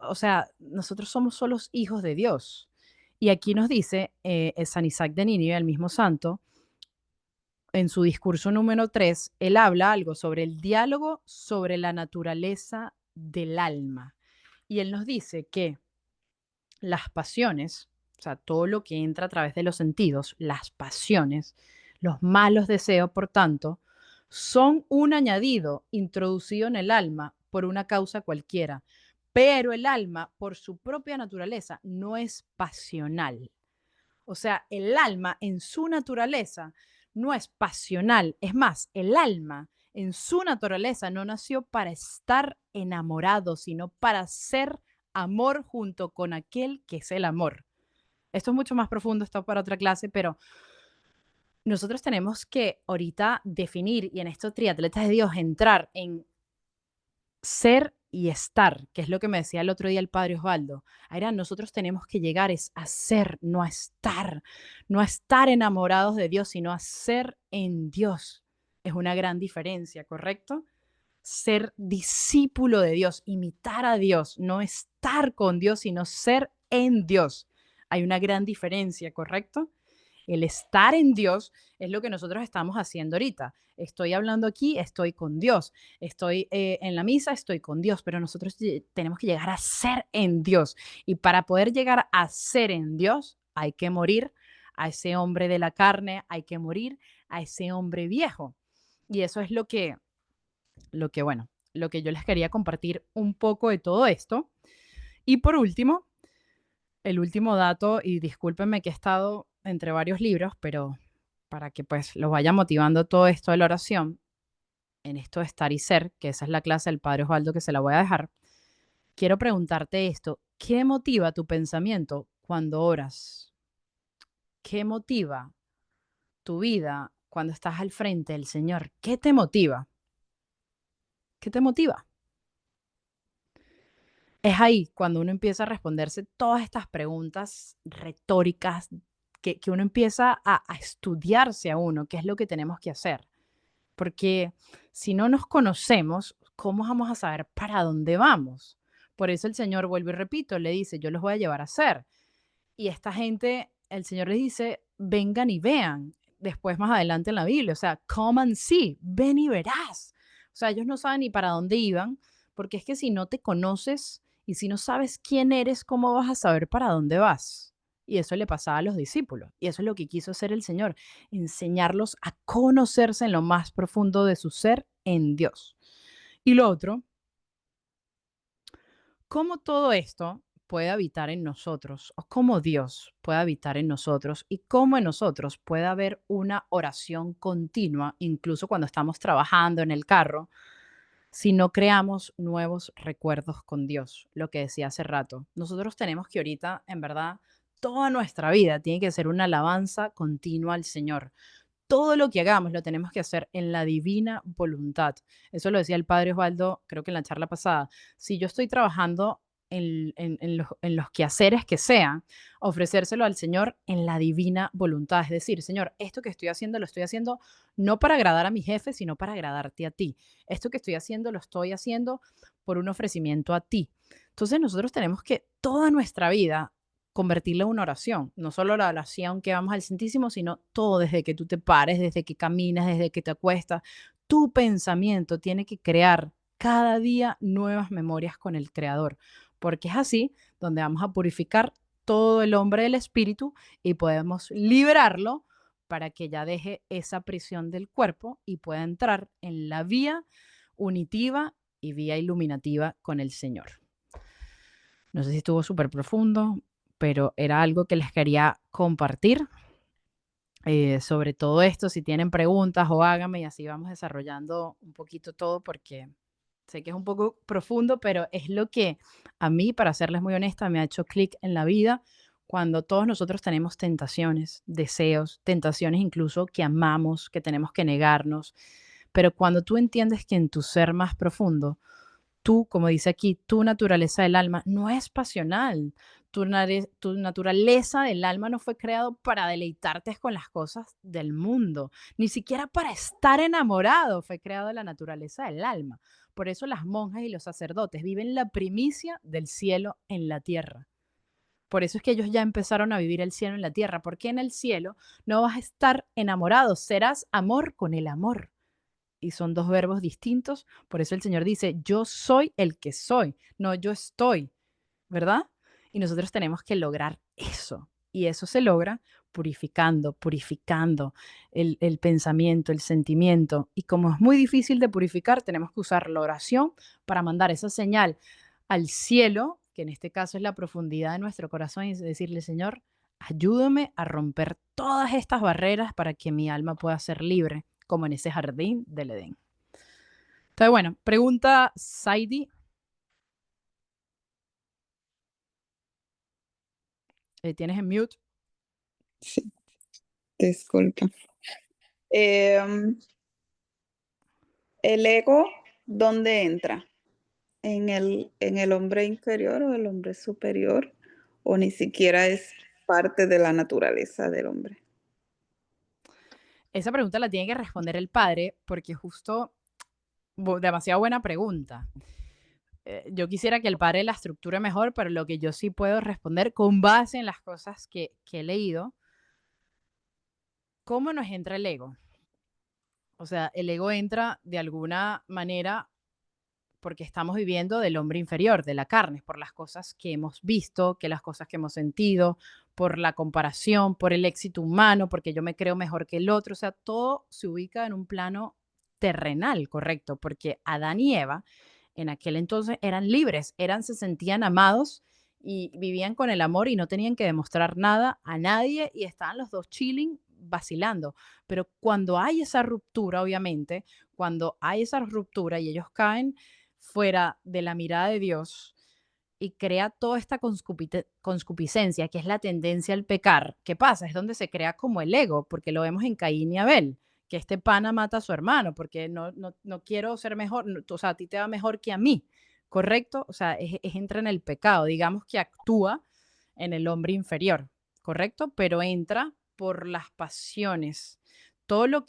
o sea, nosotros somos solos hijos de Dios. Y aquí nos dice San Isaac de Nínive, el mismo santo, en su discurso número 3, él habla algo sobre el diálogo sobre la naturaleza del alma. Y él nos dice que las pasiones, o sea, todo lo que entra a través de los sentidos, las pasiones, los malos deseos, por tanto, son un añadido introducido en el alma por una causa cualquiera, pero el alma, por su propia naturaleza, no es pasional. O sea, el alma en su naturaleza no es pasional. Es más, el alma en su naturaleza no nació para estar enamorado, sino para ser amor junto con aquel que es el amor. Esto es mucho más profundo, esto para otra clase, pero nosotros tenemos que ahorita definir y en estos triatletas de Dios entrar en ser y estar, que es lo que me decía el otro día el padre Osvaldo. Aira, nosotros tenemos que llegar es a ser, no a estar enamorados de Dios, sino a ser en Dios. Es una gran diferencia, ¿correcto? Ser discípulo de Dios, imitar a Dios, no estar con Dios, sino ser en Dios. Hay una gran diferencia, ¿correcto? El estar en Dios es lo que nosotros estamos haciendo ahorita. Estoy hablando aquí, estoy con Dios. Estoy en la misa, estoy con Dios, pero nosotros tenemos que llegar a ser en Dios. Y para poder llegar a ser en Dios, hay que morir a ese hombre de la carne, hay que morir a ese hombre viejo. Y eso es bueno, lo que yo les quería compartir un poco de todo esto. Y por último, el último dato, y discúlpenme que he estado entre varios libros, pero para que pues los vaya motivando todo esto de la oración, en esto de estar y ser, que esa es la clase del Padre Osvaldo que se la voy a dejar, quiero preguntarte esto, ¿qué motiva tu pensamiento cuando oras? ¿Qué motiva tu vida cuando estás al frente del Señor? ¿Qué te motiva? ¿Qué te motiva? Es ahí cuando uno empieza a responderse todas estas preguntas retóricas, que uno empieza a estudiarse a uno, qué es lo que tenemos que hacer. Porque si no nos conocemos, ¿cómo vamos a saber para dónde vamos? Por eso el Señor, vuelvo y repito, le dice, yo los voy a llevar a hacer. Y esta gente, el Señor les dice, vengan y vean. Después, más adelante en la Biblia, o sea, come and see, ven y verás. O sea, ellos no saben ni para dónde iban, porque es que si no te conoces y si no sabes quién eres, ¿cómo vas a saber para dónde vas? Y eso le pasaba a los discípulos. Y eso es lo que quiso hacer el Señor, enseñarlos a conocerse en lo más profundo de su ser en Dios. Y lo otro, cómo todo esto puede habitar en nosotros, o cómo Dios puede habitar en nosotros, y cómo en nosotros puede haber una oración continua, incluso cuando estamos trabajando en el carro, si no creamos nuevos recuerdos con Dios, lo que decía hace rato. Nosotros tenemos que ahorita, en verdad, toda nuestra vida tiene que ser una alabanza continua al Señor. Todo lo que hagamos lo tenemos que hacer en la divina voluntad. Eso lo decía el padre Osvaldo, creo que en la charla pasada. Si yo estoy trabajando en los quehaceres que sean, ofrecérselo al Señor en la divina voluntad. Es decir, Señor, esto que estoy haciendo lo estoy haciendo no para agradar a mi jefe, sino para agradarte a ti. Esto que estoy haciendo lo estoy haciendo por un ofrecimiento a ti. Entonces nosotros tenemos que toda nuestra vida convertirla en una oración, no solo la oración que vamos al Santísimo, sino todo desde que tú te pares, desde que caminas, desde que te acuestas. Tu pensamiento tiene que crear cada día nuevas memorias con el Creador, porque es así donde vamos a purificar todo el hombre del espíritu y podemos liberarlo para que ya deje esa prisión del cuerpo y pueda entrar en la vía unitiva y vía iluminativa con el Señor. No sé si estuvo súper profundo, pero era algo que les quería compartir sobre todo esto. Si tienen preguntas o háganme y así vamos desarrollando un poquito todo porque sé que es un poco profundo, pero es lo que a mí, para serles muy honesta, me ha hecho clic en la vida cuando todos nosotros tenemos tentaciones, deseos, tentaciones incluso que amamos, que tenemos que negarnos, pero cuando tú entiendes que en tu ser más profundo tú, como dice aquí, tu naturaleza del alma no es pasional. Tu naturaleza del alma no fue creado para deleitarte con las cosas del mundo, ni siquiera para estar enamorado fue creado la naturaleza del alma. Por eso las monjas y los sacerdotes viven la primicia del cielo en la tierra. Por eso es que ellos ya empezaron a vivir el cielo en la tierra, porque en el cielo no vas a estar enamorado, serás amor con el amor y son dos verbos distintos. Por eso el Señor dice, yo soy el que soy, no yo estoy, ¿verdad? Y nosotros tenemos que lograr eso. Y eso se logra purificando, purificando el pensamiento, el sentimiento. Y como es muy difícil de purificar, tenemos que usar la oración para mandar esa señal al cielo, que en este caso es la profundidad de nuestro corazón, y decirle, Señor, ayúdame a romper todas estas barreras para que mi alma pueda ser libre, como en ese jardín del Edén. Entonces, bueno, pregunta Saidi. Tienes en mute. Sí, disculpa. Em, ¿El ego dónde entra? ¿En el hombre inferior o el hombre superior? ¿O ni siquiera es parte de la naturaleza del hombre? Esa pregunta la tiene que responder el padre porque justo, demasiado buena pregunta. Yo quisiera que el padre la estructure mejor, pero lo que yo sí puedo responder con base en las cosas que he leído, ¿cómo nos entra el ego? O sea, el ego entra de alguna manera porque estamos viviendo del hombre inferior, de la carne, por las cosas que hemos visto, que las cosas que hemos sentido, por la comparación, por el éxito humano, porque yo me creo mejor que el otro. O sea, todo se ubica en un plano terrenal, correcto, porque Adán y Eva en aquel entonces eran libres, se sentían amados y vivían con el amor y no tenían que demostrar nada a nadie y estaban los dos chilling, vacilando. Pero cuando hay esa ruptura, obviamente, cuando hay esa ruptura y ellos caen fuera de la mirada de Dios y crea toda esta conscupiscencia, que es la tendencia al pecar, ¿qué pasa? Es donde se crea como el ego, porque lo vemos en Caín y Abel, que este pana mata a su hermano, porque no quiero ser mejor, o sea, a ti te va mejor que a mí, ¿correcto? O sea, entra en el pecado, digamos que actúa en el hombre inferior, ¿correcto? Pero entra por las pasiones. Todo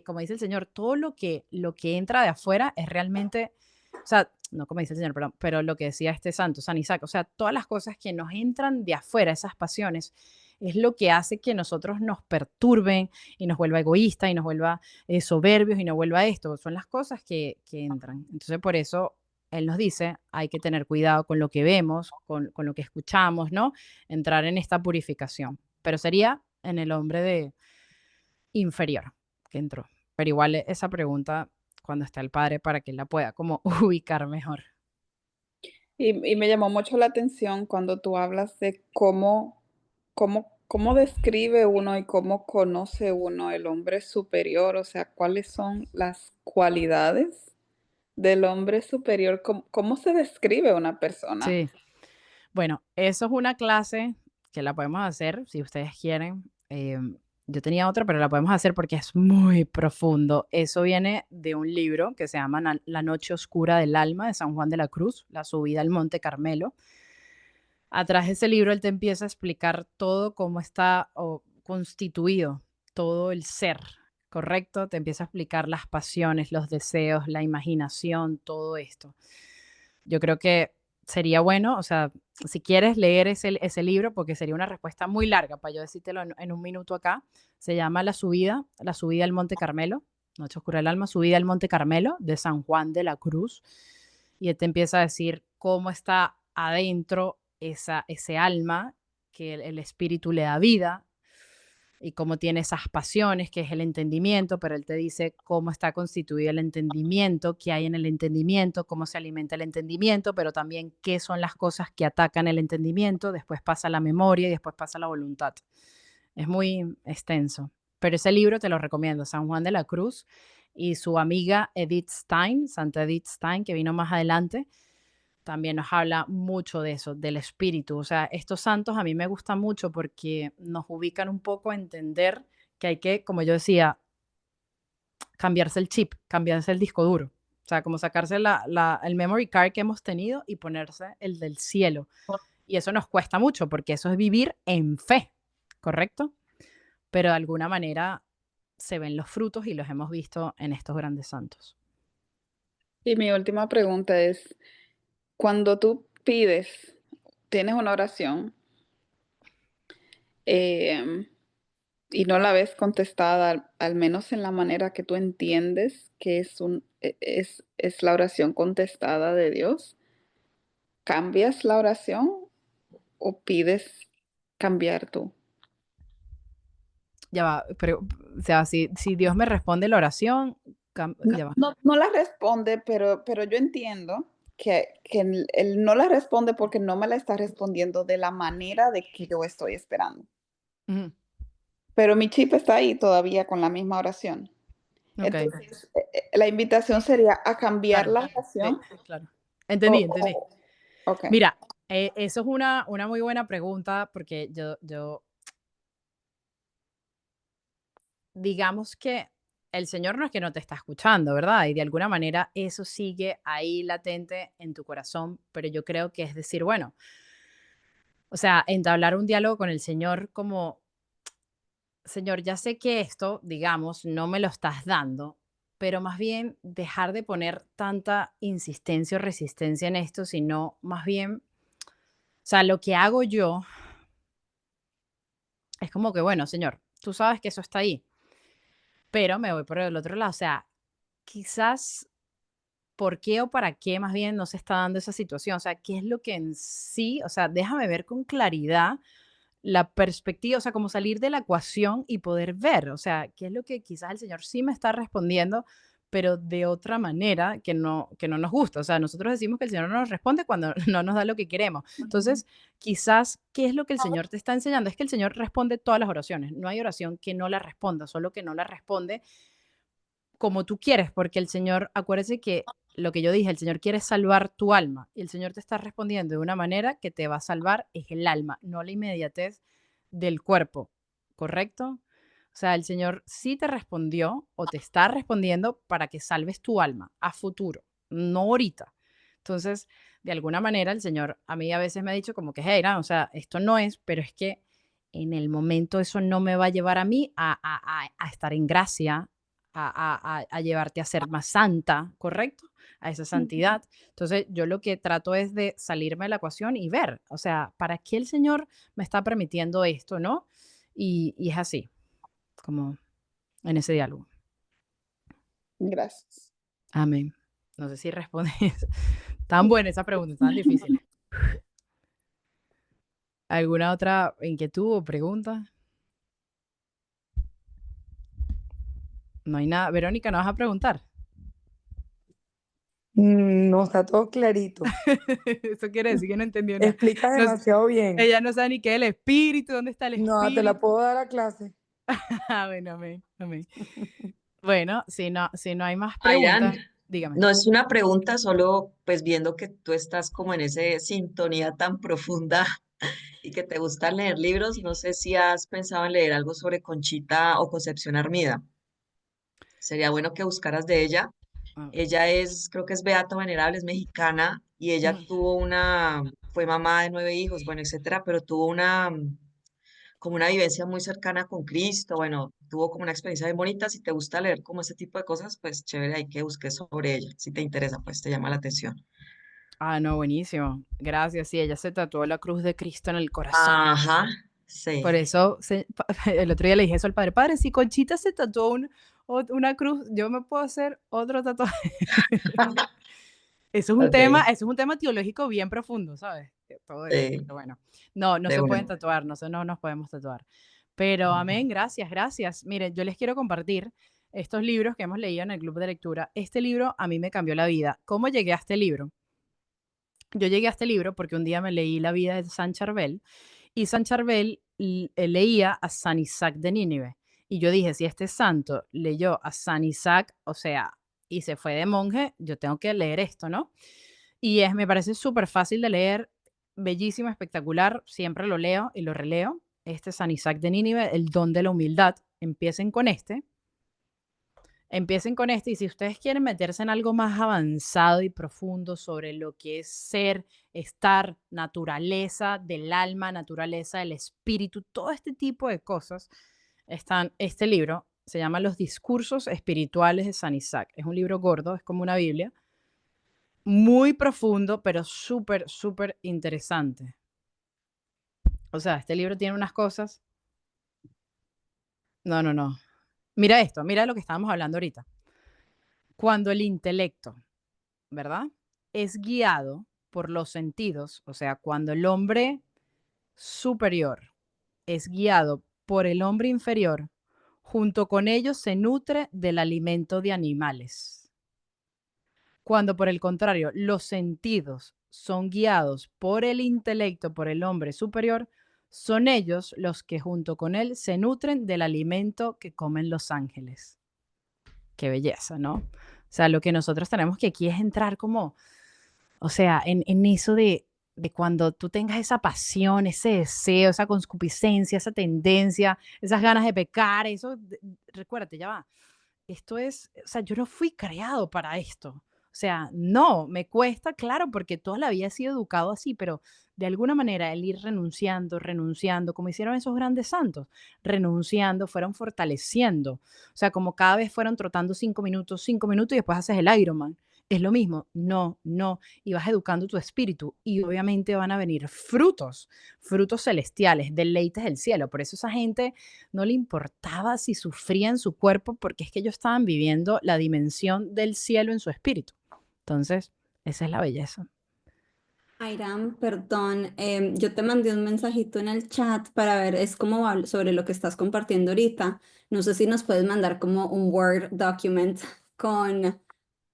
como dice el Señor, todo lo que entra de afuera es realmente, o sea, no como dice el Señor, perdón, pero lo que decía este santo, San Isaac, o sea, todas las cosas que nos entran de afuera, esas pasiones, es lo que hace que nosotros nos perturben y nos vuelva egoístas y nos vuelva soberbios y nos vuelva esto. Son las cosas que entran. Entonces, por eso él nos dice, hay que tener cuidado con lo que vemos, con lo que escuchamos, ¿no? Entrar en esta purificación. Pero sería en el hombre de inferior que entró. Pero igual esa pregunta cuando está el padre para que él la pueda como ubicar mejor. Y me llamó mucho la atención cuando tú hablas de cómo describe uno y cómo conoce uno el hombre superior, o sea, cuáles son las cualidades del hombre superior, ¿cómo se describe una persona? Sí. Bueno, eso es una clase que la podemos hacer si ustedes quieren. Yo tenía otra, pero la podemos hacer porque es muy profundo. Eso viene de un libro que se llama La noche oscura del alma de San Juan de la Cruz, la subida al Monte Carmelo. Atrás de ese libro él te empieza a explicar todo cómo está constituido todo el ser, ¿correcto? Te empieza a explicar las pasiones, los deseos, la imaginación, todo esto. Yo creo que sería bueno, o sea, si quieres leer ese libro, porque sería una respuesta muy larga para yo decírtelo en un minuto acá, se llama La subida al Monte Carmelo, Noche Oscura del Alma, Subida al Monte Carmelo, de San Juan de la Cruz, y él te empieza a decir cómo está adentro ese alma, que el espíritu le da vida, y cómo tiene esas pasiones, que es el entendimiento, pero él te dice cómo está constituido el entendimiento, qué hay en el entendimiento, cómo se alimenta el entendimiento, pero también qué son las cosas que atacan el entendimiento, después pasa la memoria y después pasa la voluntad. Es muy extenso, pero ese libro te lo recomiendo, San Juan de la Cruz y su amiga Edith Stein, Santa Edith Stein, que vino más adelante, también nos habla mucho de eso, del espíritu. O sea, estos santos a mí me gustan mucho porque nos ubican un poco a entender que hay que, como yo decía, cambiarse el chip, cambiarse el disco duro. O sea, como sacarse el memory card que hemos tenido y ponerse el del cielo. Y eso nos cuesta mucho porque eso es vivir en fe, ¿correcto? Pero de alguna manera se ven los frutos y los hemos visto en estos grandes santos. Y mi última pregunta es, cuando tú pides, tienes una oración, em, y no la ves contestada, al menos en la manera que tú entiendes que es la oración contestada de Dios, ¿cambias la oración o pides cambiar tú? Ya va, pero, o sea, si Dios me responde la oración, ya va. No la responde, pero yo entiendo que él no la responde porque no me la está respondiendo de la manera de que yo estoy esperando. Ujú, Pero mi chip está ahí todavía con la misma oración. ok, Entonces, la invitación sería a cambiar claro, la sí, oración claro. o Entendí, entendí. okey. Mira, eso es una muy buena pregunta porque yo digamos que el Señor no es que no te está escuchando, ¿verdad? Y de alguna manera eso sigue ahí latente en tu corazón, pero yo creo que es decir, bueno, o sea, entablar un diálogo con el Señor como, Señor, ya sé que esto, digamos, no me lo estás dando, pero más bien dejar de poner tanta insistencia o resistencia en esto, sino más bien, o sea, lo que hago yo es como que, bueno, Señor, tú sabes que eso está ahí, pero me voy por el otro lado, o sea, quizás por qué o para qué más bien no se está dando esa situación, o sea, qué es lo que en sí, o sea, déjame ver con claridad la perspectiva, o sea, como salir de la ecuación y poder ver, o sea, qué es lo que quizás el Señor sí me está respondiendo, pero de otra manera que no nos gusta. O sea, nosotros decimos que el Señor no nos responde cuando no nos da lo que queremos. Ujú. Entonces, quizás, ¿qué es lo que el Señor te está enseñando? Es que el Señor responde todas las oraciones. No hay oración que no la responda, solo que no la responde como tú quieres, porque el Señor, acuérdese que lo que yo dije, el Señor quiere salvar tu alma y el Señor te está respondiendo de una manera que te va a salvar es el alma, no la inmediatez del cuerpo, ¿correcto? O sea, el Señor sí te respondió o te está respondiendo para que salves tu alma a futuro, no ahorita. Entonces, de alguna manera, el Señor a mí a veces me ha dicho como que, hey, o sea, esto no es, pero es que en el momento eso no me va a llevar a mí a estar en gracia, a llevarte a ser más santa, ¿correcto? A esa Ujú. santidad. Entonces, yo lo que trato es de salirme de la ecuación y ver, o sea, ¿para qué el Señor me está permitiendo esto, no? Y es así, como en ese diálogo. Gracias. Amén. No sé si respondes. Tan buena esa pregunta, tan difícil. ¿Alguna otra inquietud o pregunta? No hay nada. Verónica, ¿no vas a preguntar? No, está todo clarito. Eso quiere decir que no entendió nada. Explicas No, demasiado bien. ella no sabe ni qué es el espíritu, dónde está el No, te la espíritu. puedo dar a clase. Ah, bueno, amén, amén. Bueno, si no hay más Airan, preguntas, dígame. no es una pregunta, solo pues viendo que tú estás como en esa sintonía tan profunda y que te gusta leer libros, no sé si has pensado en leer algo sobre Conchita o Concepción Armida. Sería bueno que buscaras de ella. Ah, Ella es, creo que es Beata Venerable, es mexicana y ella ujú. fue mamá de 9 hijos, bueno, etcétera, pero tuvo como una vivencia muy cercana con Cristo, bueno, tuvo como una experiencia muy bonita. Si te gusta leer como ese tipo de cosas, pues chévere, hay que busques sobre ella. Si te interesa, pues te llama la atención. No, buenísimo. Gracias. Sí, ella se tatuó la cruz de Cristo en el corazón. Ajá, Por sí, eso el otro día le dije eso al padre. Padre, si Conchita se tatuó una cruz, yo me puedo hacer otro tatuaje. ok, Eso es un tema teológico bien profundo, ¿sabes? Todo eso. sí, Pero bueno, no, no de se una. pueden tatuar, no nos podemos tatuar. Pero amén, gracias, gracias. Mire, yo les quiero compartir estos libros que hemos leído en el club de lectura. Este libro a mí me cambió la vida. ¿Cómo llegué a este libro? Yo llegué a este libro porque un día me leí la vida de San Charbel y San Charbel leía a San Isaac de Nínive. Y yo dije, si este santo leyó a San Isaac, o sea, y se fue de monje, yo tengo que leer esto, ¿no? Me parece súper fácil de leer, bellísimo, espectacular, siempre lo leo y lo releo. Este San Isaac de Nínive, el don de la humildad. Empiecen con este y si ustedes quieren meterse en algo más avanzado y profundo sobre lo que es ser, estar, naturaleza del alma, naturaleza del espíritu, todo este tipo de cosas, este libro se llama Los Discursos Espirituales de San Isaac. Es un libro gordo, es como una Biblia, muy profundo, pero súper, súper interesante. O sea, este libro tiene unas cosas. No, no, no. Mira esto, mira lo que estábamos hablando ahorita. Cuando el intelecto, ¿verdad? Es guiado por los sentidos, o sea, cuando el hombre superior es guiado por el hombre inferior, junto con ellos se nutre del alimento de animales. Cuando por el contrario, los sentidos son guiados por el intelecto, por el hombre superior, son ellos los que junto con él se nutren del alimento que comen los ángeles. Qué belleza, ¿no? O sea, lo que nosotros tenemos que aquí es entrar como, o sea, en eso de cuando tú tengas esa pasión, ese deseo, esa concupiscencia, esa tendencia, esas ganas de pecar, eso, recuérdate, ya va. Esto es, o sea, yo no fui creado para esto. O sea, no, me cuesta, claro, porque toda la vida he sido educado así, pero de alguna manera el ir renunciando, renunciando, como hicieron esos grandes santos, renunciando, fueron fortaleciendo. O sea, como cada vez fueron trotando 5 minutos y después haces el Ironman. Es lo mismo, no, no, y vas educando tu espíritu y obviamente van a venir frutos, frutos celestiales, deleites del cielo. Por eso esa gente no le importaba si sufría en su cuerpo, porque es que ellos estaban viviendo la dimensión del cielo en su espíritu. Entonces, esa es la belleza. Airam, perdón, yo te mandé un mensajito en el chat para ver, es como sobre lo que estás compartiendo ahorita. No sé si nos puedes mandar como un Word document con,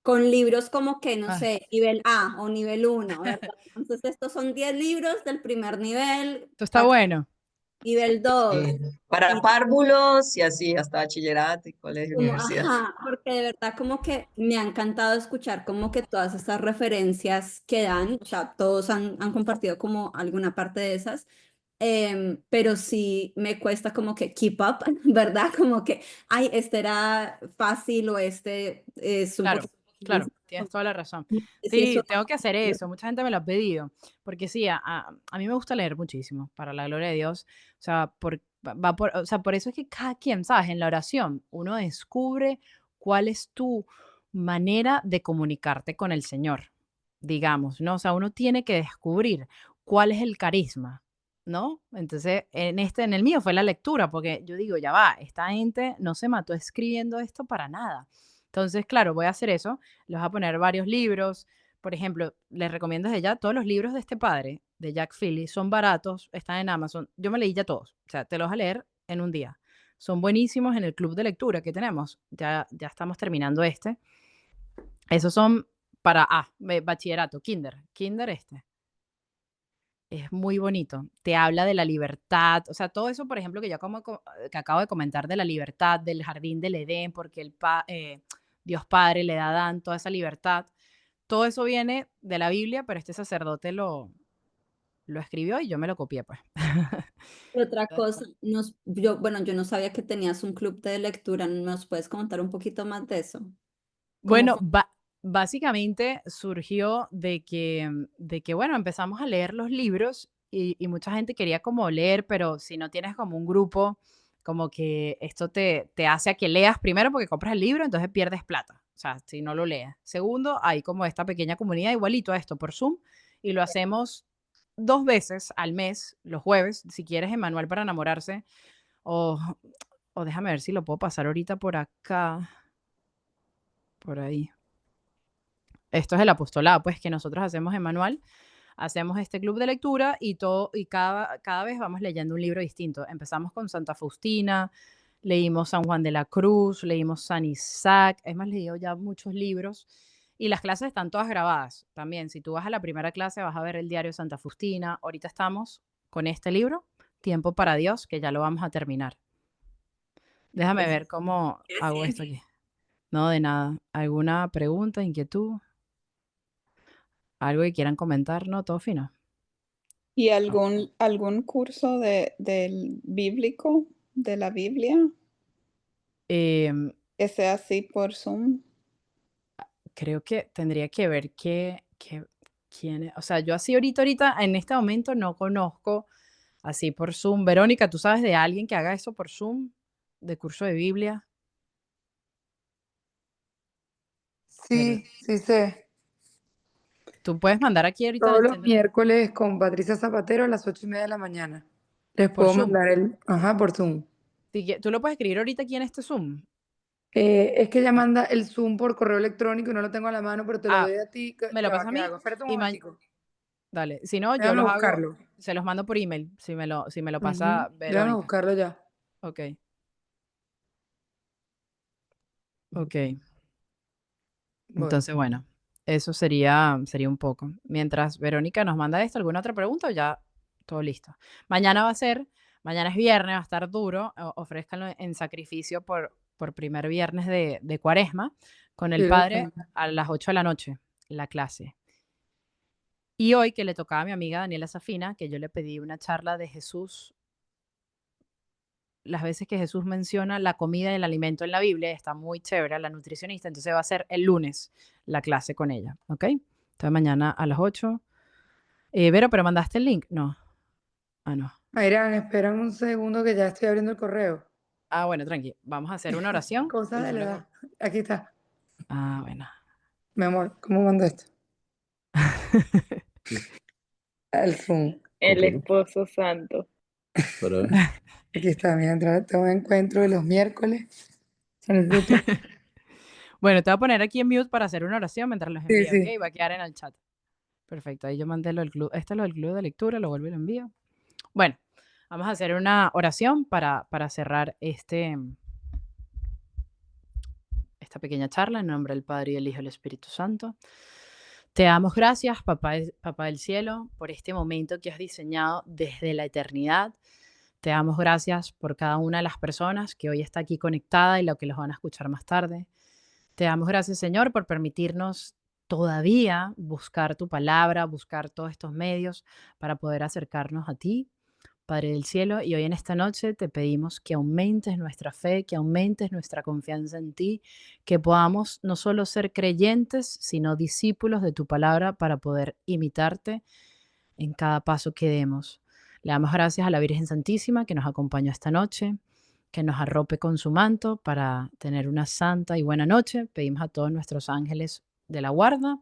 con libros como que, no Ah, sé, nivel A o nivel uno, ¿verdad? Entonces estos son 10 libros del primer nivel, esto está bueno. nivel 2 Sí, para y párvulos y así, hasta bachillerato y colegio, como, universidad. ajá, porque de verdad como que me ha encantado escuchar como que todas estas referencias que dan, o sea, todos han compartido como alguna parte de esas, pero sí me cuesta como que keep up, ¿verdad? Como que, ay, este era fácil o este es un Claro, poquito claro, difícil. tienes toda la razón. Sí, Sí, eso. tengo que hacer eso. Mucha gente me lo ha pedido, porque sí, a mí me gusta leer muchísimo, para la gloria de Dios. O sea, o sea, por eso es que cada quien, ¿sabes? En la oración uno descubre cuál es tu manera de comunicarte con el Señor, digamos, ¿no? O sea, uno tiene que descubrir cuál es el carisma, ¿no? Entonces, en el mío fue la lectura, porque yo digo, ya va, esta gente no se mató escribiendo esto para nada. Entonces, claro, voy a hacer eso. Les voy a poner varios libros. Por ejemplo, les recomiendo desde ya todos los libros de este padre, de Jack Philly, son baratos, están en Amazon. Yo me leí ya todos, o sea, te los vas a leer en un día. Son buenísimos en el club de lectura que tenemos. Ya estamos terminando este. Esos son para bachillerato, kinder este. Es muy bonito. Te habla de la libertad, o sea, todo eso, por ejemplo, que acabo de comentar de la libertad, del jardín del Edén, porque Dios Padre le da a Adán toda esa libertad. Todo eso viene de la Biblia, pero este sacerdote lo escribió y yo me lo copié, pues. Y otra cosa, bueno, yo no sabía que tenías un club de lectura. ¿Nos puedes contar un poquito más de eso? ¿Cómo Bueno, fue? básicamente surgió de que, bueno, empezamos a leer los libros y mucha gente quería como leer, pero si no tienes como un grupo, como que esto te hace a que leas primero porque compras el libro, entonces pierdes plata. O sea, si no lo lees. Segundo, hay como esta pequeña comunidad igualito a esto por Zoom y lo hacemos 2 veces al mes, los jueves, si quieres, en Manual para enamorarse o, o déjame ver si lo puedo pasar ahorita por acá, por ahí. Esto es el apostolado, pues, que nosotros hacemos en Manual. Hacemos este club de lectura y cada vez vamos leyendo un libro distinto. Empezamos con Santa Faustina, leímos San Juan de la Cruz, leímos San Isaac, hemos leído ya muchos libros y las clases están todas grabadas también. Si tú vas a la primera clase vas a ver el diario de Santa Faustina. Ahorita estamos con este libro, Tiempo para Dios, que ya lo vamos a terminar. Déjame ver cómo hago esto aquí. No, de nada. ¿Alguna pregunta, inquietud? ¿Algo que quieran comentar? No, todo fino. ¿Y algún curso del bíblico, de la Biblia, Em, que sea así por Zoom? Creo que tendría que ver quién es. O sea, yo así ahorita, en este momento no conozco así por Zoom. Verónica, ¿tú sabes de alguien que haga eso por Zoom? De curso de Biblia. Sí, sí sé. Tú puedes mandar aquí ahorita Todos al los centro miércoles con Patricia Zapatero a las 8:30 de la mañana. Les por puedo Zoom. mandar por Zoom. Tú lo puedes escribir ahorita aquí en este Zoom. Es que ella manda el Zoom por correo electrónico y no lo tengo a la mano, pero te lo Ah, doy a ti. me lo Ya va, pasa a ¿qué mí hago? Espérate un y momentico. dale. Si no, yo Déjame los hago, buscarlo. se los mando por email, si me lo pasa Déjame Verónica. buscarlo ya. Ok, ok. Voy. Entonces, bueno, eso sería un poco. Mientras Verónica nos manda esto, ¿alguna otra pregunta o ya todo listo? Mañana es viernes, va a estar duro. Ofrézcanlo en sacrificio por primer viernes de Cuaresma con el Sí, lo padre tengo. a las 8 de la noche, la clase. Y hoy que le tocaba a mi amiga Daniela Safina, que yo le pedí una charla de Jesús, las veces que Jesús menciona la comida y el alimento en la Biblia, está muy chévere, la nutricionista, entonces va a ser el lunes la clase con ella, ¿ok? Entonces mañana a las 8. Vero, ¿pero mandaste el link? No. Ah, no. Irán, esperan un segundo que ya estoy abriendo el correo. Ah, bueno, tranqui. Vamos a hacer una oración Cosas y de la luego. edad. Aquí está. Ah, bueno. Mi amor, ¿cómo mando esto? Al Zoom. El esposo santo. Aquí está, mira, tengo un encuentro de los miércoles. Se necesita- Bueno, te voy a poner aquí en mute para hacer una oración mientras los Sí, envío, ¿ok? sí. Va a quedar en el chat. Perfecto, ahí yo mandé lo del club. Este es lo del club de lectura, lo vuelvo y lo envío. Bueno, vamos a hacer una oración para cerrar esta pequeña charla en nombre del Padre y del Hijo y del Espíritu Santo. Te damos gracias, Papá del Cielo, por este momento que has diseñado desde la eternidad. Te damos gracias por cada una de las personas que hoy está aquí conectada y lo que los van a escuchar más tarde. Te damos gracias, Señor, por permitirnos todavía buscar tu palabra, buscar todos estos medios para poder acercarnos a ti, Padre del Cielo, y hoy en esta noche te pedimos que aumentes nuestra fe, que aumentes nuestra confianza en ti, que podamos no solo ser creyentes, sino discípulos de tu palabra para poder imitarte en cada paso que demos. Le damos gracias a la Virgen Santísima que nos acompañó esta noche, que nos arrope con su manto para tener una santa y buena noche. Pedimos a todos nuestros ángeles de la guarda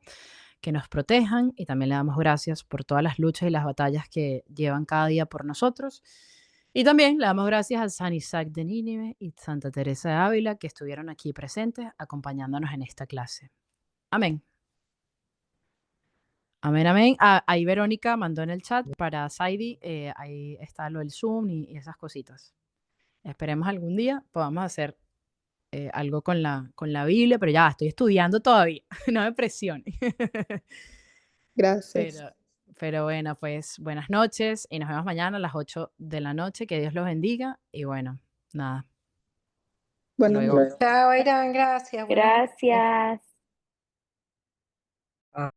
que nos protejan y también le damos gracias por todas las luchas y las batallas que llevan cada día por nosotros. Y también le damos gracias a San Isaac de Nínive y Santa Teresa de Ávila que estuvieron aquí presentes acompañándonos en esta clase. Amén. Amén, amén. Ahí Verónica mandó en el chat para Saidi, ahí está lo del Zoom y esas cositas. Esperemos algún día podamos hacer algo con la Biblia, pero ya estoy estudiando todavía, no me presione. Gracias. Pero bueno, pues buenas noches y nos vemos mañana a las 8 de la noche. Que Dios los bendiga y bueno, nada. Buenas Luego. noches. Chao, Irán, gracias. Buenas noches. Gracias.